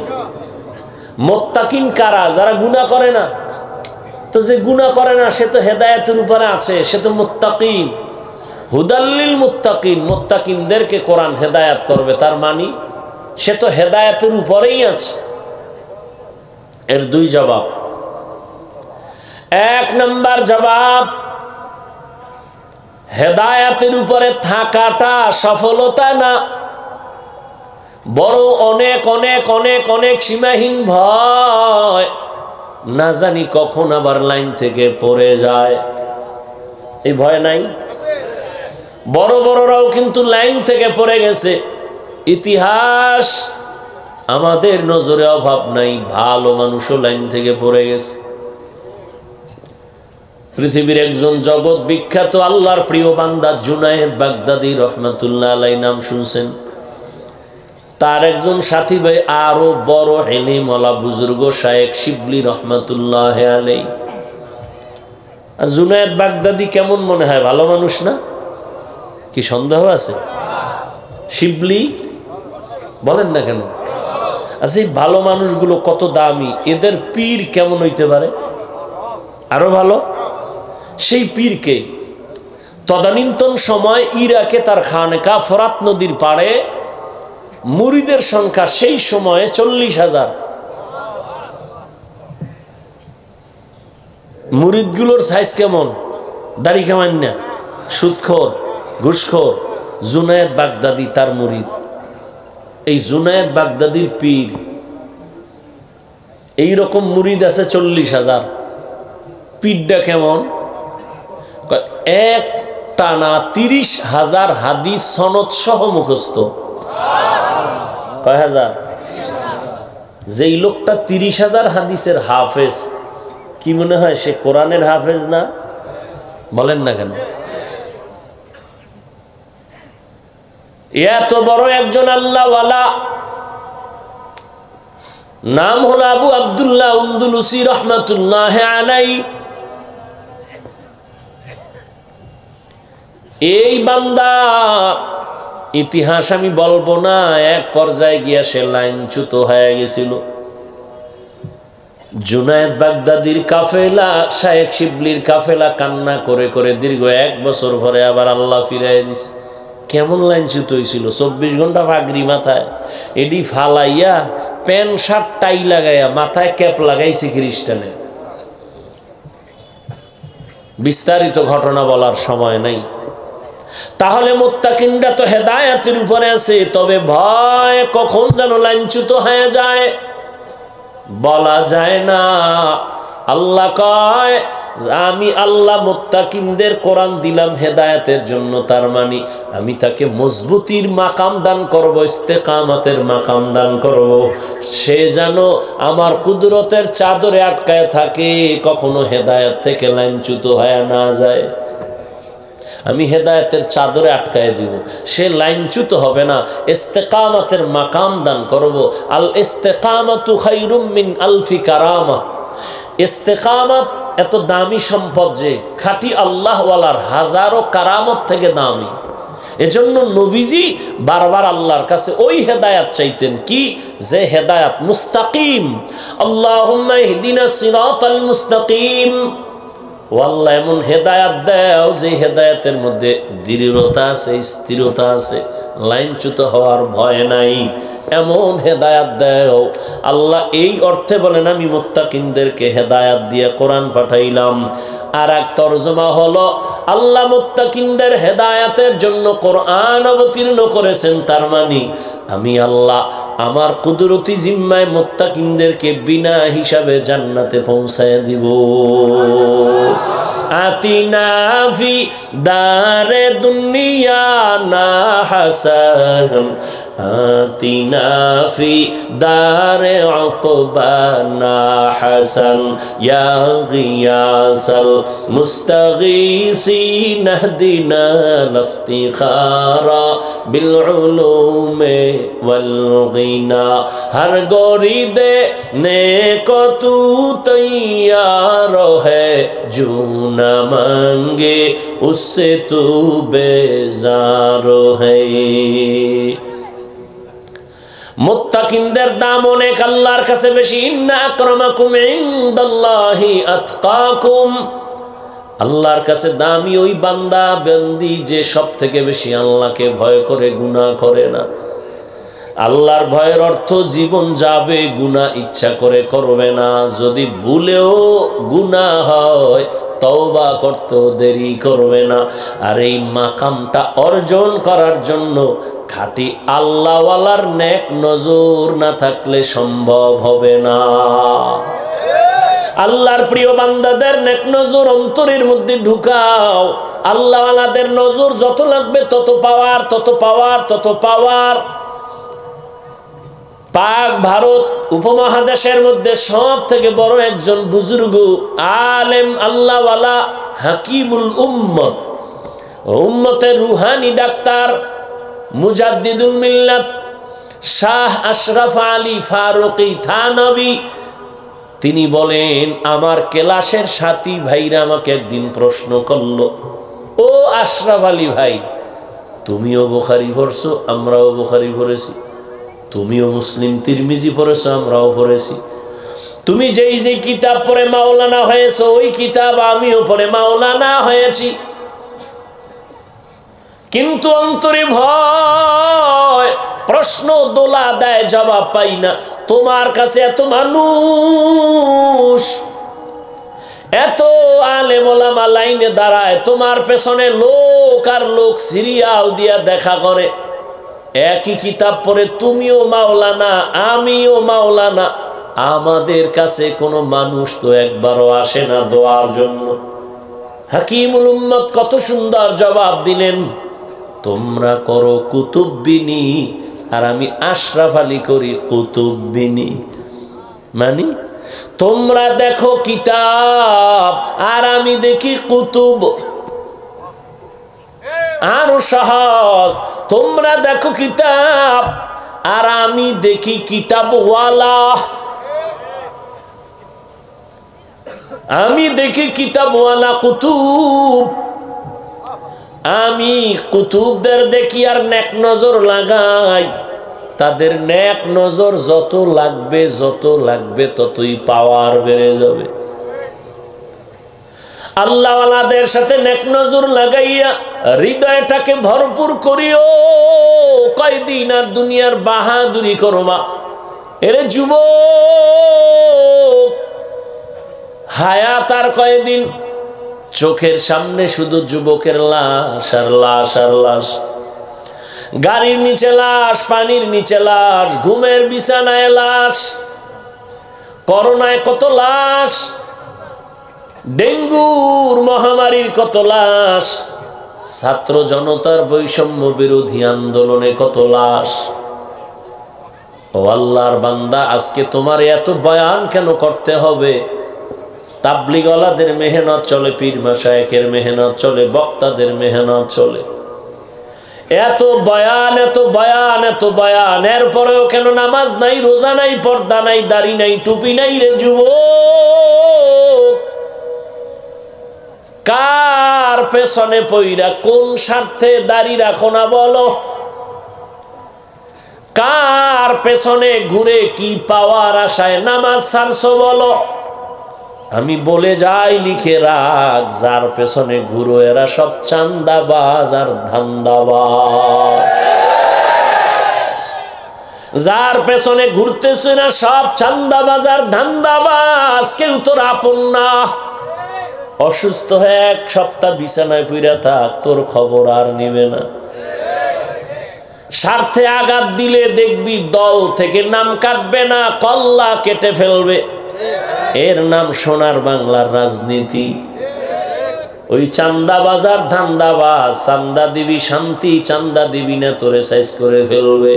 মুত্তাকিন কারা? যারা গুনাহ করে না। তো যে গুনাহ করে না সে তো হেদায়েতের উপরে আছে, সে তো মুত্তাকিন। হুদাল্লিল মুত্তাকিন, মুত্তাকিনদেরকে কোরআন হেদায়েত করবে, তার মানে সে তো হেদায়েতের উপরেই আছে। এর দুই জবাব। এক নাম্বার জবাব, হেদায়েতের উপরে থাকাটা সফলতা না, বড় অনেক অনেক অনেক অনেক সীমাহীন ভয়, না জানি কখন আবার লাইন থেকে পড়ে যায়। এই ভয় নাই? বড় বড়রাও কিন্তু লাইন থেকে পড়ে গেছে। ইতিহাস আমাদের নজরে অভাব নাই, ভালো মানুষও লাইন থেকে পড়ে গেছে। পৃথিবীর একজন জগৎ বিখ্যাত আল্লাহর প্রিয় বান্দা জুনায়েদ বাগদাদি রহমাতুল্লাহ আলাইহি নাম শুনছেন? তার একজন সাথী ভাই আরো বড় এলিম ওয়ালা বুজুর্গ শায়েখ শিবলি রহমাতুল্লাহ আলাইহি। জুনায়েদ বাগদাদি কেমন মনে হয়? ভালো মানুষ না? কি সন্দেহ আছে? শিবলি বলেন না কেন? আচ্ছা, এই ভালো মানুষগুলো কত দামি, এদের পীর কেমন হইতে পারে? আরো ভালো। সেই পীরকে তদানীন্তন সময় ইরাকে তার খানকা ফোরাত নদীর পাড়ে মুরিদের সংখ্যা সেই সময়ে 40,000। মুরিদগুলোর সাইজ কেমন? দাড়ি কামান না, সুদখোর, ঘুষখোর। জুনায়েদ বাগদাদি তার মুরিদ। এই জুনায়েদ বাগদাদির পীর, এইরকম মুরিদ আছে 40,000। পীরটা কেমন? এক টানা 30,000 হাদিস সনদ সহ মুখস্থ। কয় হাজার? যেই লোকটা 30,000 হাদিসের হাফেজ, কি মনে হয় সে কোরআনের হাফেজ না? বলেন না কেন? এত বড় একজন আল্লাহওয়ালা নাম হলো আবু আব্দুল্লাহ আন্দলুসি রহমাতুল্লাহ আলাইহি। এই বান্দা ইতিহাস আমি বলবো না, এক পর্যায়ে গিয়া সে লাইনচ্যুত হয়ে গেছিল। জুনায়েদ বাগদাদির কাফেলা, শায়েখ শিবলির কাফেলা কান্না করে করে দীর্ঘ 1 বছর পরে আবার আল্লাহ ফিরাই দিছে। কেমন লাইনচ্যুত হয়েছিল? 24 ঘন্টা পাগড়ি মাথায়, এডি ফালাইয়া প্যান্ট শার্ট টাই লাগাইয়া মাথায় ক্যাপ লাগাইছে খ্রিস্টানের। বিস্তারিত ঘটনা বলার সময় নাই। তাহলে মুত্তাকিনরা তো হেদায়েতের উপরে আছে, তবে ভয় কখন যেন লাইনচ্যুত হয়ে যায় বলা যায় না। আল্লাহ কয়, আমি আল্লাহ মুত্তাকিনদের কোরআন দিলাম হেদায়েতের জন্য, তার মানে আমি তাকে মজবুতির মাকাম দান করব, ইস্তেকামতের মাকাম দান করব। সে যেন আমার কুদরতের চাদরে আটকায় থাকে, কখনো হেদায়েত থেকে লাইনচ্যুত হয়ে না যায়। আমি হেদায়েতের চাদরে আটকায় দিব, সে লাইনচ্যুত হবে না, ইস্তেকামতের মাকাম দান করব। আল ইস্তেকামাতু খায়রুম মিন আলফি কারামা। ইস্তেকামত এত দামি সম্পদ যে খাঁটি আল্লাহওয়ালার হাজারো কারামত থেকে দামি। এজন্য নবীজি বারবার আল্লাহর কাছে ওই হেদায়াত চাইতেন, কি যে হেদায়াত মুস্তাকিম। আল্লাহুম্মা ইহদিনা সিরাতাল মুস্তাকিম। ও আল্লাহ এমন হেদায়াত দাও যে হেদায়াতের মধ্যে দৃঢ়তা আছে, স্থিরতা আছে, লাইনচ্যুত হওয়ার ভয় নাই, এমন হেদায়াত দাও আল্লাহ। এই অর্থে বলেন আমি মুত্তাকিনদেরকে হেদায়াত দিয়ে কোরআন পাঠাইলাম। আর এক তরজমা হলো আল্লাহ মুত্তাকিনদের হেদায়াতের জন্য কোরআন অবতীর্ণ করেছেন, তার মানে আমি আল্লাহ আমার কুদরতি জিম্মায় মুত্তাকিনদেরকে বিনা হিসাবে জান্নাতে পৌঁছায় দিব। আতিনা ফি দারে দুনিয়া না হাসান, আতিনা ফি দারে উকবানা হাসান, ইয়া গিয়াসাল মুস্তাগীসিন ইহদিনা লিফতিখারা বিল উলুমে ওয়াল গিনা। হর গরিদে নেকো তু তৈয়ার হ্যায়, জো না মাंगे उससे तू बेजार है। মুত্তাকিনদের দাম অনেক আল্লাহর কাছে বেশি। ইন্না আকরামাকুম ইনদাল্লাহি আতকাকুম। আল্লাহর কাছে দামি ওই বান্দা বান্দি যে সব থেকে বেশি আল্লাহকে ভয় করে, গুনাহ করে না। আল্লাহর ভয়ের অর্থ জীবন যাবে, গুনাহ ইচ্ছা করে করবে না। যদি ভুলেও গুনাহ হয় তওবা করতেও দেরি করবে না। আর এই মাকামটা অর্জন করার জন্য খাঁটি আল্লাহওয়ালার নেক নজর না থাকলে সম্ভব হবে না। আল্লাহর প্রিয় বান্দাদের নেক নজর অন্তরের মধ্যে ঢুকাও। আল্লাহওয়ালাদের নজর যত লাগবে তত পাওয়ার, তত পাওয়ার, তত পাওয়ার। পাক ভারত উপমহাদেশের মধ্যে সব থেকে বড় একজন বুজুর্গ আলেম আল্লাহওয়ালা হাকিমুল উম্মত, উম্মতের রুহানি ডাক্তার মুজাদ্দিদুল মিল্লাত শাহ আশরাফ আলী ফারুকি থানভী, তিনি বলেন, আমার ক্লাসের সাথী ভাইরা আমাকে একদিন প্রশ্ন করলো, ও আশরাফ আলী ভাই, তুমিও বুখারী পড়ছো, আমরাও বুখারী পড়েছি, তুমিও মুসলিম তিরমিজি পড়েছো, আমরাও পড়েছি, তুমি যেই যে কিতাব পড়ে মাওলানা হয়েছো ওই কিতাব আমিও পড়ে মাওলানা হয়েছি, কিন্তু অন্তরে ভয়, প্রশ্ন দোলা দেয়, জবাব পাই না। তোমার কাছে এত মানুষ, এত আলেম ওলামা লাইনে দাঁড়ায়, তোমার পেছনে লোক আর লোক সিরিয়াল দিয়া দেখা করে, একই কিতাব পড়ে তুমিও মাওলানা আমিও মাওলানা, আমাদের কাছে কোনো মানুষ তো একবারও আসে না দোয়ার জন্য। হাকিমুল উম্মত কত সুন্দর জবাব দিলেন, তোমরা করো কুতুববিনী আর আমি আশরাফ আলী করি কুতুববিনী। মানে তোমরা দেখো কিতাব আর আমি দেখি কুতুব। আরো সহজ, তোমরা দেখো কিতাব আর আমি দেখি কিতাবওয়ালা। আমি দেখি কিতাবওয়ালা কুতুব, আমি কুতুবদের দেখি আর নেক নজর লাগাই। তাদের নেক নজর যত লাগবে ততই পাওয়ার বেড়ে যাবে। আল্লাহওয়ালাদের সাথে নেক নজর লাগাইয়া হৃদয়টাকে ভরপুর করিও। কয়দিন আর দুনিয়ার বাহাদুরি করবা? এরে যুবক, হায়াত আর কয়দিন? চোখের সামনে শুধু যুবকের লাশ আর লাশ আর লাশ। গাড়ির নিচে লাশ, পানির নিচে লাশ, ঘুমের বিছানায় লাশ, করোনায় কত লাশ, ডেঙ্গুর মহামারীর কত লাশ, ছাত্র জনতার বৈষম্য বিরোধী আন্দোলনে কত লাশ। ও আল্লাহর বান্দা, আজকে তোমার এত বয়ান কেন করতে হবে? তাবলিগওয়ালাদের মেহনত চলে, পীর মাশায়েখের মেহনত চলে, বক্তাদের মেহনত চলে। এত বয়ান, এত বয়ান, এত বয়ান, এরপরেও কেন নামাজ নাই, রোজা নাই, পর্দা নাই, দাড়ি নাই, টুপি নাই? রে যুবক, কার পেছনে পইরা কোন স্বার্থে দাড়ি রাখো না বলো? কার পেছনে ঘুরে কি পাওয়ার আশায় নামাজ ছাড়ছো বলো? আমি বলে যাই, লিখে রাখ, যার পেছনে ঘুরো এরা সব চান্দাবাজ আর ধান্দাবাজ। যার পেছনে ঘুরতেছে না সব চান্দাবাজ আর ধান্দাবাজ। কেউ তোর আপন না। অসুস্থ হয়ে এক সপ্তাহ বিছানায় পইরা থাক, তোর খবর আর নিবে না। স্বার্থে আঘাত দিলে দেখবি দল থেকে নাম কাটবে না, কল্লা কেটে ফেলবে। এর নাম সোনার বাংলার রাজনীতি। ওই চান্দা বাজার ধান্দাবাজ, চান্দা দিবি শান্তি, চান্দা দিবি না তোরে সাইজ করে ফেলবে।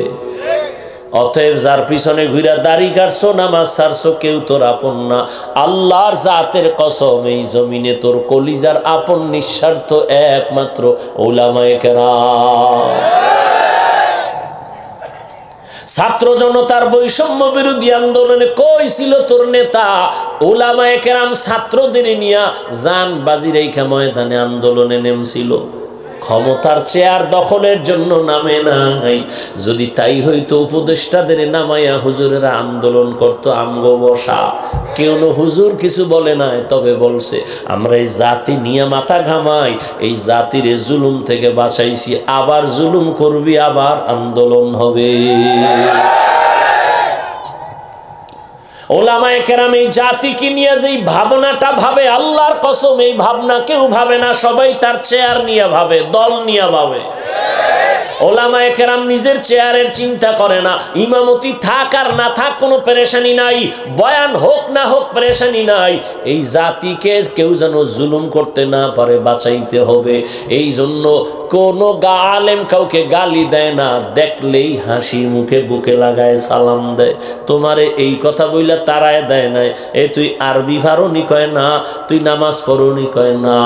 অতএব যার পিছনে ঘুরা দাড়ি কাটছো, নামাজ ছাড়ছো, কেউ তোর আপন না। আল্লাহর জাতের কসম, এই জমিনে তোর কলিজার আপন নিঃস্বার্থ একমাত্র উলামায়ে কেরাম। ছাত্র জনতার বৈষম্য বিরোধী আন্দোলনে কই ছিল তোর নেতা? উলামায়ে কেরাম ছাত্রদের নিয়া জান বাজি রেখা ময়দানে আন্দোলনে নেমেছিল। ক্ষমতার চেয়ার দখলের জন্য নামে নাই। যদি তাই হইতো উপদেষ্টাদের নামাইয়া হুজুরেরা আন্দোলন করতো আমগো বসা। কেউ হুজুর কিছু বলে নাই, তবে বলছে আমরা এই জাতি নিয়ে মাথা ঘামাই, এই জাতির জুলুম থেকে বাঁচাইছি, আবার জুলুম করবি, আবার আন্দোলন হবে। ওলামায়ে কেরাম এই জাতিকে নিয়ে যেই ভাবনাটা ভাবে, আল্লাহর কসম এই ভাবনা কেউ ভাবে না। সবাই তার চেয়ার নিয়ে ভাবে, দল নিয়ে ভাবে। ওলামায়ে কেরাম নিজের চেয়ারের চিন্তা করে না। ইমামতি থাক আর না থাক কোনো পেরেশানি নাই, বয়ান হোক না হোক পেরেশানি নাই। এই জাতিকে কেউ যেন জুলুম করতে না পারে, বাঁচাইতে হবে। এই জন্য কোনো আলেম কাউকে গালি দেয় না, দেখলেই হাসি মুখে বুকে লাগায় সালাম দেয়। তোমারে এই কথা বইলা তারায় দেয় নাই, এ তুই আরবি ফারনি কয় না, তুই নামাজ পড়নি কয় না,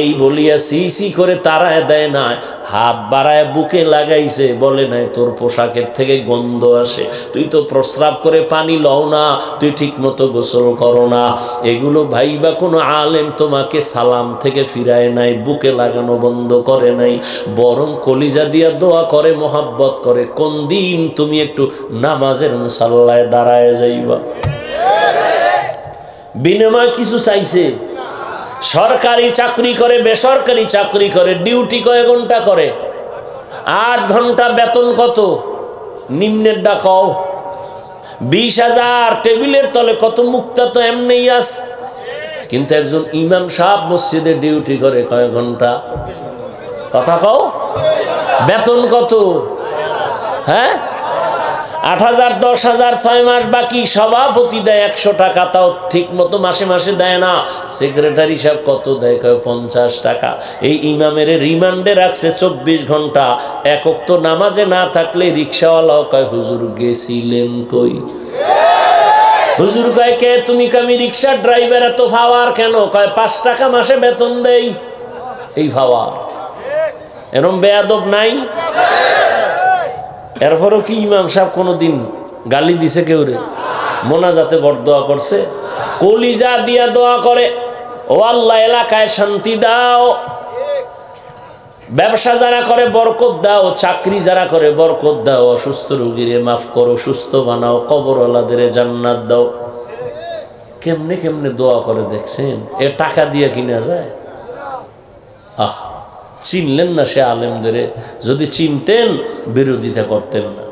এই বলিয়া সি করে তারায় দেয় না, হাত বাড়ায় বুকে লাগাইছে, বলে নাই তোর পোশাকের থেকে গন্ধ আসে, তুই তো প্রস্রাব করে পানি লও না, তুই ঠিক মতো গোসল করো না। এগুলো ভাইবা কোনো আলেম তোমাকে সালাম থেকে ফিরায় নাই, বুকে লাগানো বন্ধ করে নাই, বরং কলিজা দিয়া দোয়া করে, মোহাব্বত করে। কোন দিন তুমি একটু নামাজের মুসাল্লায় দাঁড়ায় যাইবা? বিনিময় কিছু চাইছে? সরকারি চাকরি করে, বেসরকারি চাকরি করে, ডিউটি কয় ঘন্টা করে? 8 ঘন্টা, বেতন কত? নিম্নের ডাকাও 20,000, টেবিলের তলে কত মুক্তা তো এমনিই আছে। কিন্তু একজন ইমাম সাহেব মসজিদে ডিউটি করে কয় ঘন্টা? কথা কও, বেতন কত? হ্যাঁ, 8,000, 10,000, 6 মাস বাকি। সভাপতি দেয় 100 টাকা, তাও ঠিক মতো মাসে মাসে দেয় না। সেক্রেটারি সাহেব কত দেয়? 50 টাকা। এই ইমামের রিমান্ডে রাখছে 24 ঘন্টা। এক ওয়াক্ত নামাজে না থাকলে রিক্সাওয়ালাও কয় হুজুর গেছিলেন কই? হুজুর কয় কে তুমি? আমি রিক্সার ড্রাইভার, এত ফাওয়ার কেন? কয় 5 টাকা মাসে বেতন দেই। এই ফাওয়ার, এরম বেয়াদব নাই? এরপরও কি ইমাম সাহেব কোনোদিন গালি দিছে কেউ রে? মোনাজাতে বড় দোয়া করছে? কলিজা দিয়া দোয়া করে, ও আল্লাহ এলাকায় শান্তি দাও, ব্যবসা যারা করে বরকত দাও, চাকরি যারা করে বরকত দাও, অসুস্থ রোগীরে মাফ করো, সুস্থ বানাও, কবরওয়ালাদের জান্নাত দাও। কেমনে কেমনে দোয়া করে দেখছেন? এ টাকা দিয়ে কিনা যায়? আহ, চিনলেন না সে আলেমদের, যদি চিনতেন বিরোধিতা করতেন না।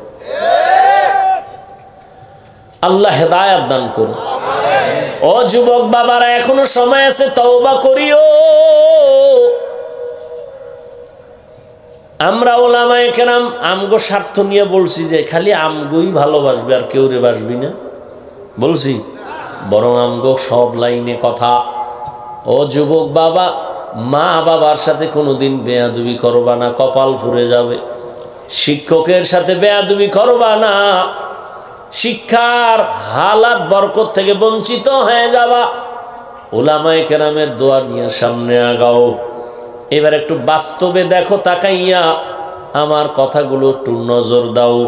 আল্লাহ হেদায়েত দান করুন। ও যুবক বাবারা, এখনো সময় আছে, তওবা করিও। আমরা ওলামায়ে কেরাম আমগো স্বার্থ নিয়ে বলছি যে খালি আমগোই ভালোবাসবে আর কেউ রে বাসবি না, বলছি? বরং আমগো সব লাইনে কথা। ও যুবক বাবা, মা বাবার সাথে কোনোদিন বেয়াদবি করবা না, কপাল পুড়ে যাবে। শিক্ষকের সাথে বেয়াদবি করবা না, শিক্ষার হালাত বরকত থেকে বঞ্চিত হয়ে যাবা। ওলামায়ে কেরামের দোয়া নিয়ে সামনে আগাও। এবার একটু বাস্তবে দেখো তাকাইয়া, আমার কথাগুলো একটু নজর দাও।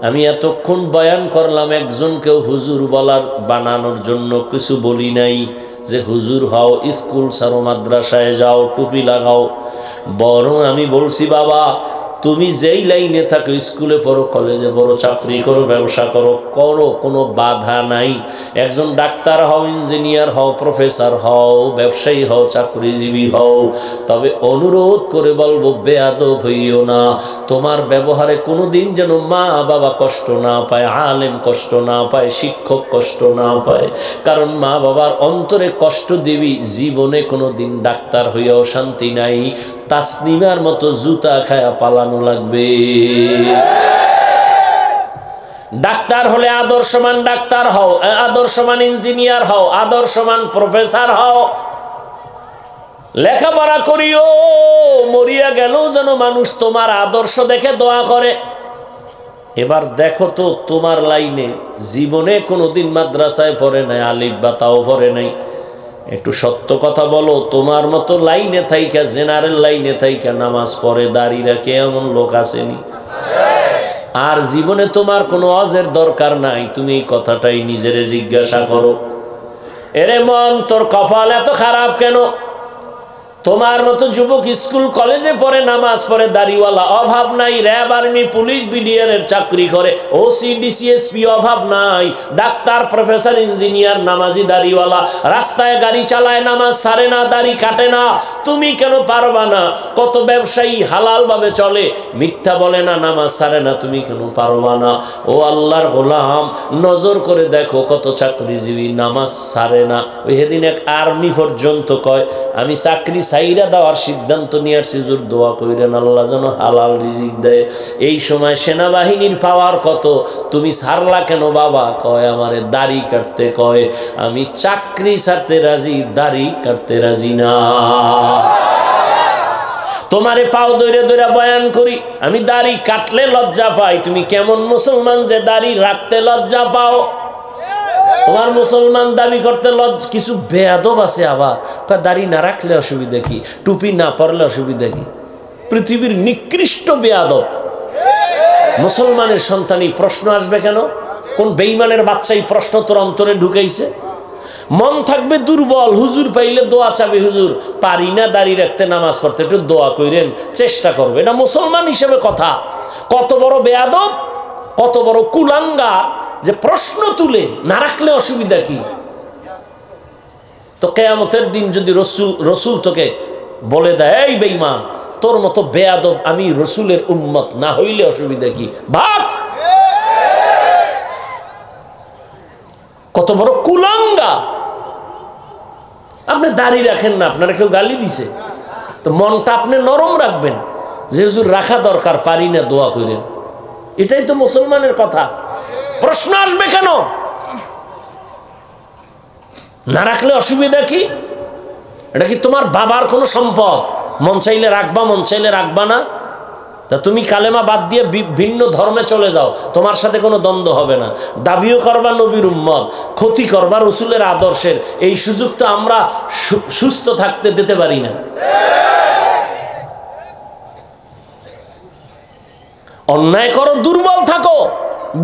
আমি এতক্ষণ বয়ান করলাম, একজনকেও হুজুর বলার বানানোর জন্য কিছু বলি নাই যে হুজুর হও, স্কুল ছাড়ো, মাদ্রাসায় যাও, টুপি লাগাও। বরং আমি বলছি, বাবা তুমি যেই লাইনে থাকো, স্কুলে পড়ো, কলেজে পড়ো, চাকরি করো, ব্যবসা করো, করো, কোনো বাধা নাই। একজন ডাক্তার হও, ইঞ্জিনিয়ার হও, প্রফেসর হও, ব্যবসায়ী হও, চাকরিজীবী হও। তবে অনুরোধ করে বলবো, বেয়াদব হইও না। তোমার ব্যবহারে কোনো দিন যেন মা বাবা কষ্ট না পায়, আলেম কষ্ট না পায়, শিক্ষক কষ্ট না পায়। কারণ মা বাবার অন্তরে কষ্ট দিবি, জীবনে কোনো দিন ডাক্তার হইয়াও শান্তি নাই। তাসনিমার মতো জুতা খায়া পালানো লাগবে। ডাক্তার হলে আদর্শমান ডাক্তার হও, আদর্শমান ইঞ্জিনিয়ার হও, আদর্শমান প্রফেসর হও। লেখাপড়া করিও, মরিয়া গেলেও যেন মানুষ তোমার আদর্শ দেখে দোয়া করে। এবার দেখো তো, তোমার লাইনে জীবনে কোনোদিন মাদ্রাসায় পড়ে নাই, আলিফ বা তাও পড়ে নাই। একটু সত্য কথা বলো, তোমার মতো লাইনে থাইকা, জেনারেল লাইনে থাইকা নামাজ পড়ে, দাড়ি রাখে এমন লোক আসেনি? আর জীবনে তোমার কোনো ওয়াজের দরকার নাই। তুমি এই কথাটাই নিজেরে জিজ্ঞাসা করো, এরে মন, তোর কপাল এত খারাপ কেন? তোমার মতো যুবক স্কুল কলেজে পড়ে, নামাজ পড়ে, দাড়িওয়ালা, অভাব নাই। র্যাব, আর্মি, পুলিশ, বিডিআর চাকরি করে, ওসি, ডিসিএসপি, অভাব নাই। ডাক্তার, প্রফেসর, ইঞ্জিনিয়ার, নামাজি, দাড়িওয়ালা, রাস্তায় গাড়ি চালায়, নামাজ ছাড়ে না, দাড়ি কাটে না। তুমি কেন পারবা না? কত ব্যবসায়ী হালাল ভাবে চলে, মিথ্যা বলে না, নামাজ ছাড়ে না, তুমি কেন পারবা না? ও আল্লাহর গোলাম, নজর করে দেখো, কত চাকরিজীবী নামাজ ছাড়ে না। ওই সেদিন এক আর্মি পর্যন্ত কয়, আমি চাকরি সাইরা দেওয়ার সিদ্ধান্ত নিয়ে আসছি, হুজুর দোয়া কইরেন আল্লাহ যেন হালাল রিজিক দেয়। এই সময় সেনাবাহিনীর পাওয়ার কত, তুমি ছাড়লা কেন বাবা? কয় আমারে দাড়ি কাটতে কয়। আমি চাকরি ছাড়তে রাজি, দাড়ি কাটতে রাজি না। তোমারে পাও দইরে দইরা বয়ান করি, আমি দাড়ি কাটলে লজ্জা পাই। তুমি কেমন মুসলমান যে দাড়ি রাখতে লজ্জা পাও? তোমার মুসলমান দাবি করতে লজ্জা? কিছু বেয়াদব আছে আবার, দাড়ি না রাখলে অসুবিধা কি, টুপি না পরলে অসুবিধা কি? পৃথিবীর নিকৃষ্ট বেয়াদব মুসলমানের সন্তানই প্রশ্ন আসবে কেন? কোন বেঈমানের বাচ্চা এই প্রশ্ন তোর অন্তরে ঢুকাইছে? মন থাকবে দুর্বল, হুজুর পাইলে দোয়া চাবে, হুজুর পারি না দাড়ি রাখতে, নামাজ পড়তে, একটু দোয়া কইরেন, চেষ্টা করবে। এটা মুসলমান হিসেবে কথা। কত বড় বেয়াদব, কত বড় কুলাঙ্গা যে প্রশ্ন তুলে, না রাখলে অসুবিধা কি? তো কিয়ামতের দিন যদি রসুল তোকে বলে দেয়, এই বেঈমান, তোর মতো বেয়াদব আমি রসুলের উম্মত না হইলে অসুবিধা কি? ভাগ। কত বড় কুলাঙ্গা! আপনি দাড়ি রাখেন না, আপনারা কেউ গালি দিছে, তো মনটা আপনি নরম রাখবেন যে হুজুর রাখা দরকার, পারি না, দোয়া করেন। এটাই তো মুসলমানের কথা। প্রশ্ন আসবে কেন? না রাখলে অসুবিধা কি? এটা কি তোমার বাবার কোনো সম্পদ? মন চাইলে রাখবা, মন চাইলে রাখবা না। তা তুমি কালেমা বাদ দিয়ে ভিন্ন ধর্মে চলে যাও, তোমার সাথে কোনো দ্বন্দ্ব হবে না। দাবিও করবা নবীর উম্মত, ক্ষতি করবা রসুলের আদর্শের, এই সুযোগ তো আমরা সুস্থ থাকতে দিতে পারি না। অন্যায় করো, দুর্বল থাকো,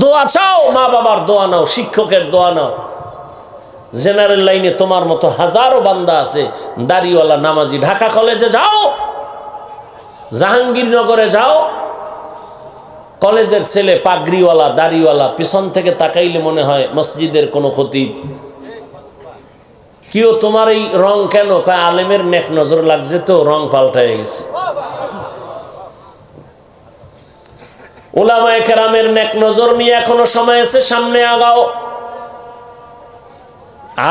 দোয়া চাও, মা বাবার দোয়া নাও, শিক্ষকের দোয়া নাও। জেনারেল লাইনে তোমার মতো হাজারো বান্দা আছে দাড়িওয়ালা নামাজি। ঢাকা কলেজে যাও, জাহাঙ্গীরনগরে যাও, কলেজের ছেলে পাগড়িওয়ালা দাড়িওয়ালা, পিছন থেকে তাকাইলে মনে হয় মসজিদের কোনো খতিব। কিও তোমার এই রং কেন? কয় আলেমের নেক নজর লাগছে তো রং পাল্টায় গেছে। উলামায়ে কেরামের নেক নজর নিয়ে এখনো সময় আছে, সামনে আগাও।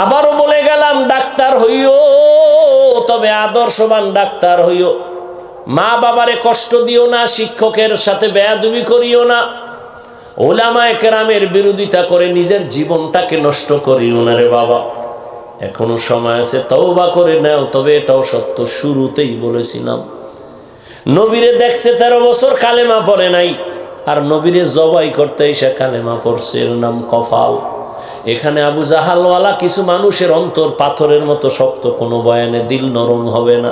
আবারও বলে গেলাম, ডাক্তার হইও, তবে আদর্শবান ডাক্তার হইও। মা বাবারে কষ্ট দিও না, শিক্ষকের সাথে বেয়াদবি করিও না, উলামায়ে কেরামের বিরোধিতা করে নিজের জীবনটাকে নষ্ট করিও না রে বাবা। এখনো সময় আছে, তওবা করে নাও। তবে এটাও সত্য, শুরুতেই বলেছিলাম, নবীরে দেখছে 13 বছর, কালেমা পড়ে নাই, আর নবীরে জবাই করতে এসে কালেমা পড়ছে, এর নাম কফাল। এখানে আবু জাহালওয়ালা কিছু মানুষের অন্তর পাথরের মতো শক্ত, কোনো বয়ানে দিল নরম হবে না,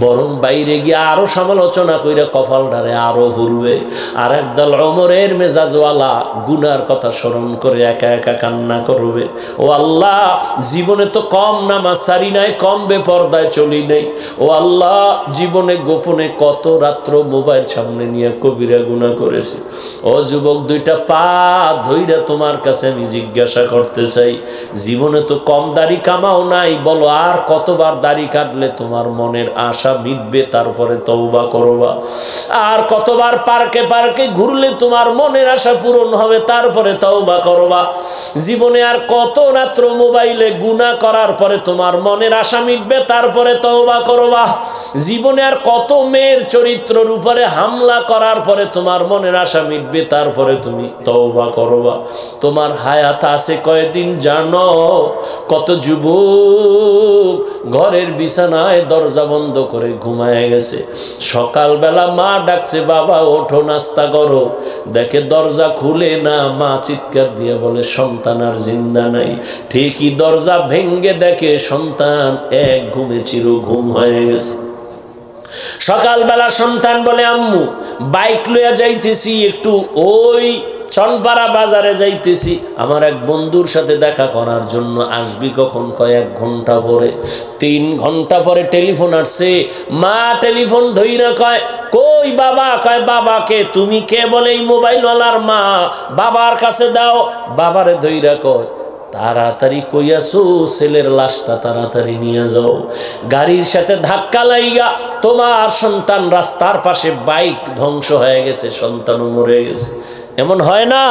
বরং বাইরে গিয়ে আরো সমালোচনা কইরা কপালটারে আরো হুরবে। আর একদল ওমরের মেজাজওয়ালা গুনার কথা স্মরণ করে একা একা কান্না করবে, ও আল্লাহ, জীবনে তো কম নামাজ সারি নাই, কম বেপরদায় চলি নাই, ও আল্লাহ, জীবনে গোপনে কত রাত্র মোবাইল সামনে নিয়ে কবিরা গুনাহ করেছি। ও যুবক, দুইটা পা ধইরা তোমার কাছে আমি জিজ্ঞাসা করতে চাই, জীবনে তো কম দাড়ি কামাও নাই, বলো আর কতবার দাড়ি কাটলে তোমার মনের আশা মিটবে, তারপরে তওবা করবা? আর কতবার পার্কে পার্কে ঘুরলে তোমার মনের আশা পূরণ হবে, তারপরে তওবা করবা? জীবনে আর কত রাত্র মোবাইলে গুনাহ করার পরে তোমার মনের আশা মিটবে, তারপরে তওবা করবা? জীবনে আর কত মেয়ের চরিত্রের উপরে হামলা করার পরে তোমার মনের আশা মিটবে, তারপরে তুমি তওবা করবা? তোমার হায়াত আছে কয়দিন জানো? কত যুবক ঘরের বিছানায় দরজা বন্ধ করে ঘুমায় গেছে, সকালবেলা মা ডাকছে, বাবা ওঠো নাস্তা করো, দেখে দরজা খুলে না, মা চিৎকার দিয়ে বলে সন্তান আর জিন্দা নাই। ঠিকই দরজা ভেঙ্গে দেখে সন্তান এক ঘুমে চির ঘুম হয়ে গেছে। সকালবেলা সন্তান বলে, আম্মু বাইক লইয়া যাইতেছি, একটু ওই চনপাড়া বাজারে যাইতেছি, আমার এক বন্ধুর সাথে দেখা করার জন্য, আসবি কখন? কয় 1 ঘন্টা পরে। 3 ঘন্টা পরে টেলিফোন আসছে, মা টেলিফোন ধইরা কয়, কই বাবা? কয় বাবাকে? তুমি কে? বলে এই মোবাইলওয়ালার মা। বাবার কাছে দাও। বাবারে ধইরা কয়, তাড়াতাড়ি কইয়াছো, ছেলের লাশটা তাড়াতাড়ি নিয়ে যাও। গাড়ির সাথে ধাক্কা লাইগা তোমার সন্তান রাস্তার পাশে, বাইক ধ্বংস হয়ে গেছে, সন্তানও মরে গেছে। এমন হয় না?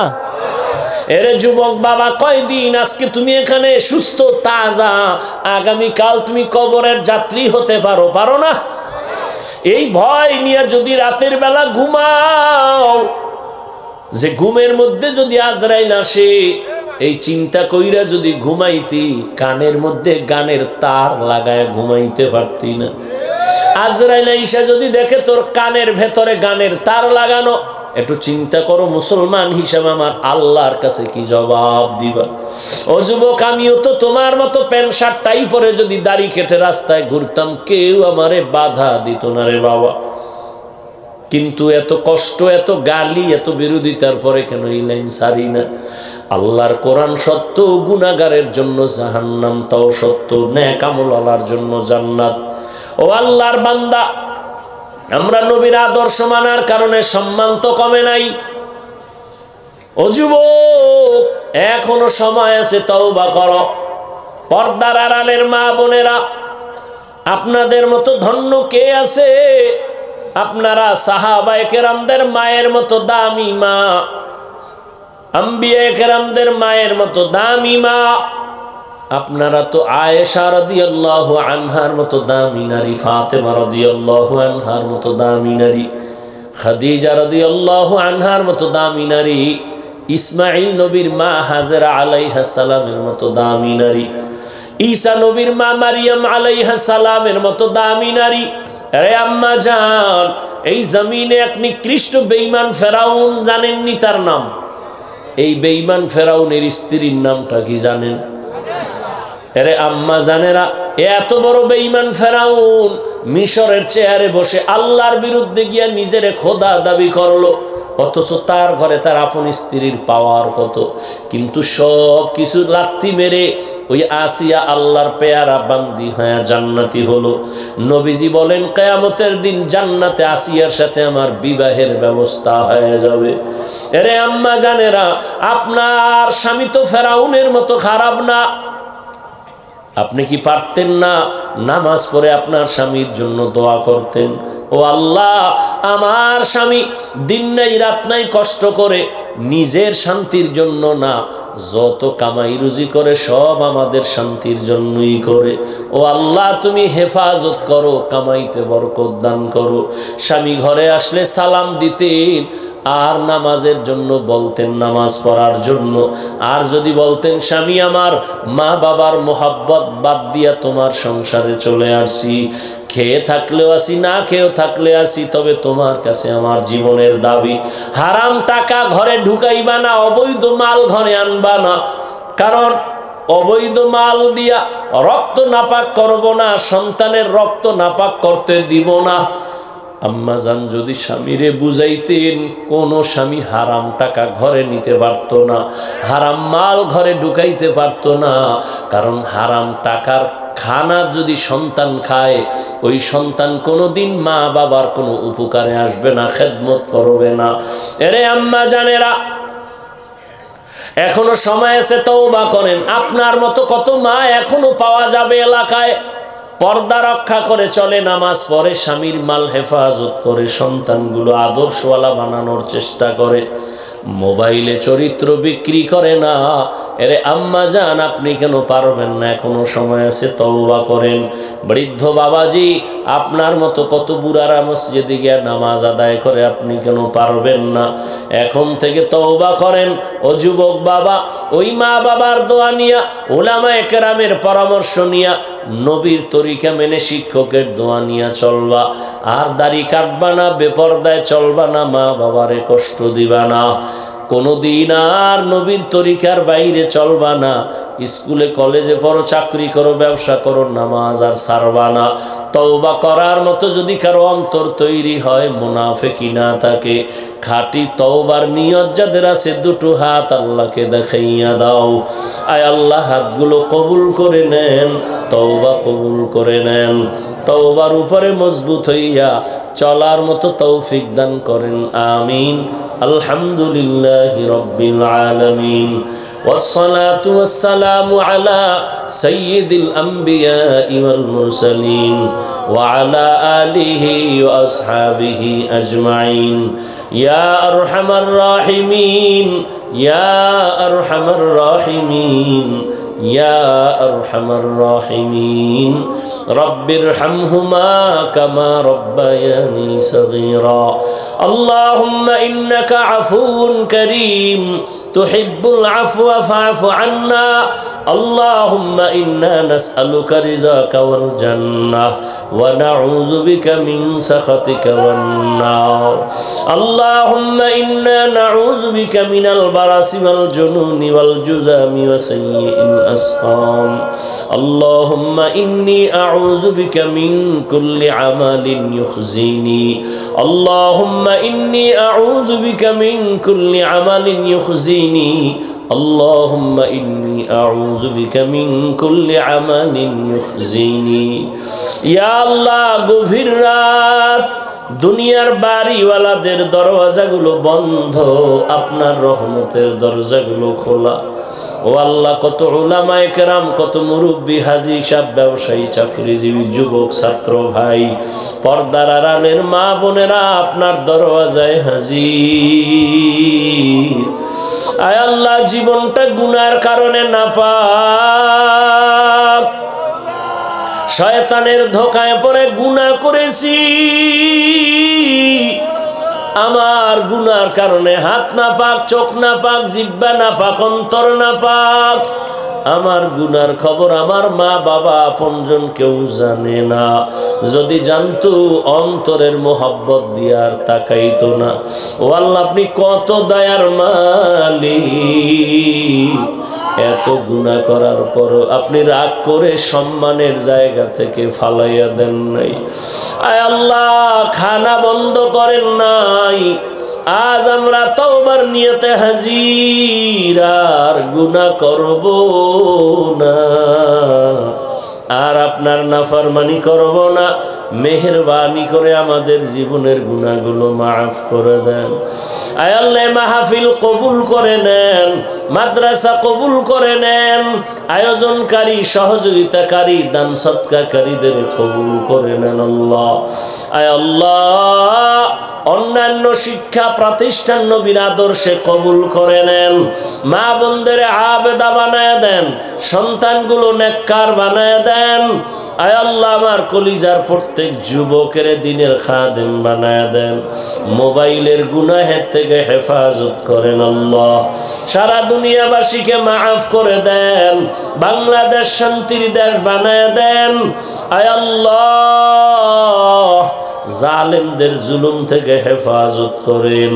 এরে যুবক বাবা, কয়দিন আজকে তুমি এখানে সুস্থ তাজা, আগামীকাল তুমি কবরের যাত্রী হতে পারো, পারো না? এই ভয় নিয়ে যদি রাতের বেলা ঘুমাও, যে ঘুমের মধ্যে যদি আজরাইল আসে, এই চিন্তা কইরা যদি ঘুমাইতি, কানের মধ্যে গানের তার লাগায় ঘুমাইতে পারতি না। আজরাইল আইসা যদি দেখে তোর কানের ভেতরে গানের তার লাগানো, একটু চিন্তা করো, মুসলমান হিসাবে আমার আল্লাহর কাছে কি জবাব দিবা? ও যুবক, আমিও তো তোমার মতো প্যান্ট শার্ট টাই পরে যদি দাড়ি কেটে রাস্তায় ঘুরতাম, কেউ আমারে বাধা দিত না রে বাবা। কিন্তু এত কষ্ট, এত গালি, এত বিরোধিতার পরে কেন এই লাইন ছাড়ি না? আল্লাহর কোরআন সত্য, গুনাহগারের জন্য জাহান্নাম তাও সত্য, নেক আমলওয়ালার জন্য জান্নাত। ও আল্লাহর বান্দা, আমরা নবীর আদর্শ মানার কারণে সম্মান তো কমে নাই। ও যুবক, এখনো সময় আছে, তওবা করো। পর্দার আড়ালের মা বোনেরা, আপনাদের মতো ধন্য কে আছে? আপনারা সাহাবায়ে কেরামদের মায়ের মতো দামি মা, আম্বিয়ায়ে কেরামদের মায়ের মতো দামি মা। আপনারা তো আয়েশা রাদিয়াল্লাহু আনহার মতো দামি নারী, ফাতেমা রাদিয়াল্লাহু আনহার মতো দামি নারী, খাদিজা রাদিয়াল্লাহু আনহার মতো দামি নারী, ইসমাঈল নবীর মা হাজেরা আলাইহিস সালামের মতো দামি নারী, ঈসা নবীর মা মারিয়াম আলাইহিস সালামের মতো দামি নারী। আরে আম্মা জান, এই জমিনে এক নিকৃষ্ট বেঈমান ফেরাউন, জানেননি তার নাম? এই বেঈমান ফেরাউনের স্ত্রীর নামটা কি জানেন? আরে আম্মা জানেরা, এত বড় বেঈমান ফেরাউন মিশরের চেয়ারে বসে আল্লাহর বিরুদ্ধে গিয়া নিজেরে খোদা দাবি করলো, অথচ তার ঘরে তার আপন স্ত্রীর পাওয়ার কত। কিন্তু সব কিছু লাত্তি মেরে ওই আসিয়া আল্লাহর পেয়ারা বান্দি হয়ে জান্নাতি হলো। নবীজি বলেন কিয়ামতের দিন জান্নাতে আসিয়ার সাথে আমার বিবাহের ব্যবস্থা হয়ে যাবে। এরে আম্মা জানেরা, আপনার স্বামী তো ফেরাউনের মতো খারাপ না। আপনি কি পারতেন না নামাজ পড়ে আপনার স্বামীর জন্য দোয়া করতেন? ও আল্লাহ, আমার স্বামী দিন নাই রাত নাই কষ্ট করে নিজের শান্তির জন্য না, যত কামাই রুজি করে সব আমাদের শান্তির জন্যই করে। ও আল্লাহ, তুমি হেফাজত করো, কামাইতে বরকত দান করো। স্বামী ঘরে আসলে সালাম দিতেন, আর নামাজের জন্য বলতেন, নামাজ পড়ার জন্য। আর যদি বলতেন স্বামী আমার মা বাবার মোহাব্বত বাদ দিয়া তোমার সংসারে চলে আসছি, খেয়ে থাকলেও আসি না খেয়েও থাকলে আসি, তবে তোমার কাছে আমার জীবনের দাবি। হারাম টাকা ঘরে ঢুকাইবা না, অবৈধ মাল ঘরে আনবা না, কারণ অবৈধ মাল দিয়া রক্ত নাপাক করব না, সন্তানের রক্ত নাপাক করতে দিব না। আম্মা জান যদি স্বামীরে বুঝাইতেন, কোন স্বামী হারাম টাকা ঘরে নিতে পারত না, হারাম মাল ঘরে ঢুকাইতে পারত না। কারণ হারাম টাকার খানা যদি সন্তান খায়, ওই সন্তান কোনোদিন মা বাবার কোনো উপকারে আসবে না, খেদমত করবে না। এরে আম্মা জানেরা, এখনো সময় আছে, তওবা করেন। আপনার মতো কত মা এখনো পাওয়া যাবে এলাকায়, পর্দা রক্ষা করে চলে, নামাজ পড়ে, স্বামীর মাল হেফাজত করে, সন্তানগুলো আদর্শওয়ালা বানানোর চেষ্টা করে, মোবাইলে চরিত্র বিক্রি করে না। এরে আম্মা জান, আপনি কেন পারবেন না? এখনো সময় আছে, তওবা করেন। বৃদ্ধ বাবাজি, আপনার মতো কত বুড়ারা মসজিদে গিয়ে নামাজ আদায় করে, আপনি কেন পারবেন না? এখন থেকে তওবা করেন। ও যুবক বাবা, ওই মা বাবার দোয়া নিয়া, উলামায়ে কেরামের পরামর্শ নিয়া, নবীর তরিকা মেনে শিক্ষকের দোয়া নিয়া চলবা। আর দাড়ি কাটবা না, বেপরদায় চলবা না, মা বাবারে কষ্ট দিবা না, কোনদিন আর নবীর তরিকার বাইরে চলবা না। স্কুলে কলেজে পড়ো, চাকরি করো, ব্যবসা করো, নামাজ আর ছাড়বা না। তওবা করার মতো যদি কারো অন্তর তৈরি হয়, মুনাফিকি না থাকে, খাঁটি তওবার নিয়ত যাদের আছে, দুটো হাত আল্লাহকে দেখাইয়া দাও। আয় আল্লাহ, হাতগুলো কবুল করে নেন, তওবা কবুল করে নেন। তওবার উপরে মজবুত হইয়া চলার মতো তৌফিক দান করেন, আমিন। আলহামদুলিল্লাহি রাব্বিল আলামিন, والصلاة والسلام على سيد الأنبياء والمرسلين وعلى آله وأصحابه أجمعين يا أرحم الراحمين يا أرحم الراحمين يا أرحم الراحمين رب ارحمهما كما ربياني صغيرا اللهم إنك عفو كريم تحب العفو فاعف عنا اللهم إنا نسألك رضاك والجنة ونعوذ بك من سخطك والنار اللهم إنا نعوذ بك من البرص والجنون والجذام وسيء الأسقام اللهم إني أعوذ بك من كل عمل يخزيني اللهم إني أعوذ بك من كل عمل يخزيني اللهم إني أعوذ بك من كل عمل يخزيني يا الله গভীর রাত দুনিয়ার বাড়িওয়ালাদের দরওয়াজাগুলো বন্ধ, আপনার রহমতের দরজাগুলো খোলা। ও আল্লাহ, কত উলামায়ে কেরাম, কত মুরব্বী, হাজী সাহেব, ব্যবসায়ী, চাকরিজীবী, যুবক, ছাত্র ভাই, পর্দার আড়ালের মা বোনেরা আপনার দরওয়াজায় হাজির। আয় আল্লাহ, জীবনটা গুনার কারণে নাপাক, শয়তানের ধোঁকায় পড়ে গুনাহ করেছি। আমার গুনার কারণে হাত নাপাক, চোখ নাপাক, জিহ্বা নাপাক, অন্তর নাপাক। আমার গুনার খবর আমার মা বাবা আপনজন কেউ জানে না। যদি জানতো অন্তরের মোহাব্বত দিয়ে আর তাকাইতো না। ও আল্লাহ, আপনি কত দয়ার মালিক, এত গুনাহ করার পরও আপনি রাগ করে সম্মানের জায়গা থেকে ফালাইয়া দেন নাই। আয় আল্লাহ, খানা বন্ধ করেন নাই, আজ আমরা তওবার নিয়তে হাজির, আর গুনাহ করব না, আর আপনার নাফরমানি করব না। মেহেরবানি করে আমাদের জীবনের গুনাহগুলো মাফ করে দেন। আয় আল্লাহ, মাহফিল কবুল করে নেন, মাদ্রাসা কবুল করে নেন, আয়োজনকারী, সহযোগিতাকারী, দান সদকাকারীদের কবুল করে নেন আল্লাহ। আয় আল্লাহ, অন্যান্য শিক্ষা প্রতিষ্ঠান নবীর আদর্শে কবুল করে নেন। মা বোনদের আবেদা বানায় দেন, সন্তানগুলো নেককার বানায় দেন। আয় আল্লাহ, আমার কলিজার প্রত্যেক যুবকের দিনের খাদেম বানায় দেন। মোবাইলের গুনাহের থেকে হেফাজত করেন আল্লাহ। সারা দুনিয়াবাসীকে মাফ করে দেন। বাংলাদেশ শান্তির দেশ বানায় দেন। আয় আল্লাহ, জালেমদের জুলুম থেকে হেফাজত করেন।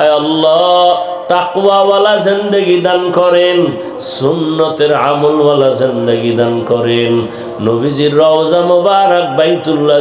আয় আল্লাহ, তাকওয়াওয়ালা জিন্দেগি দান করেন, সুন্নতের আমলওয়ালা জিন্দেগি দান করেন। নবীজির রওজা মুবারক বাইতুল্লাহ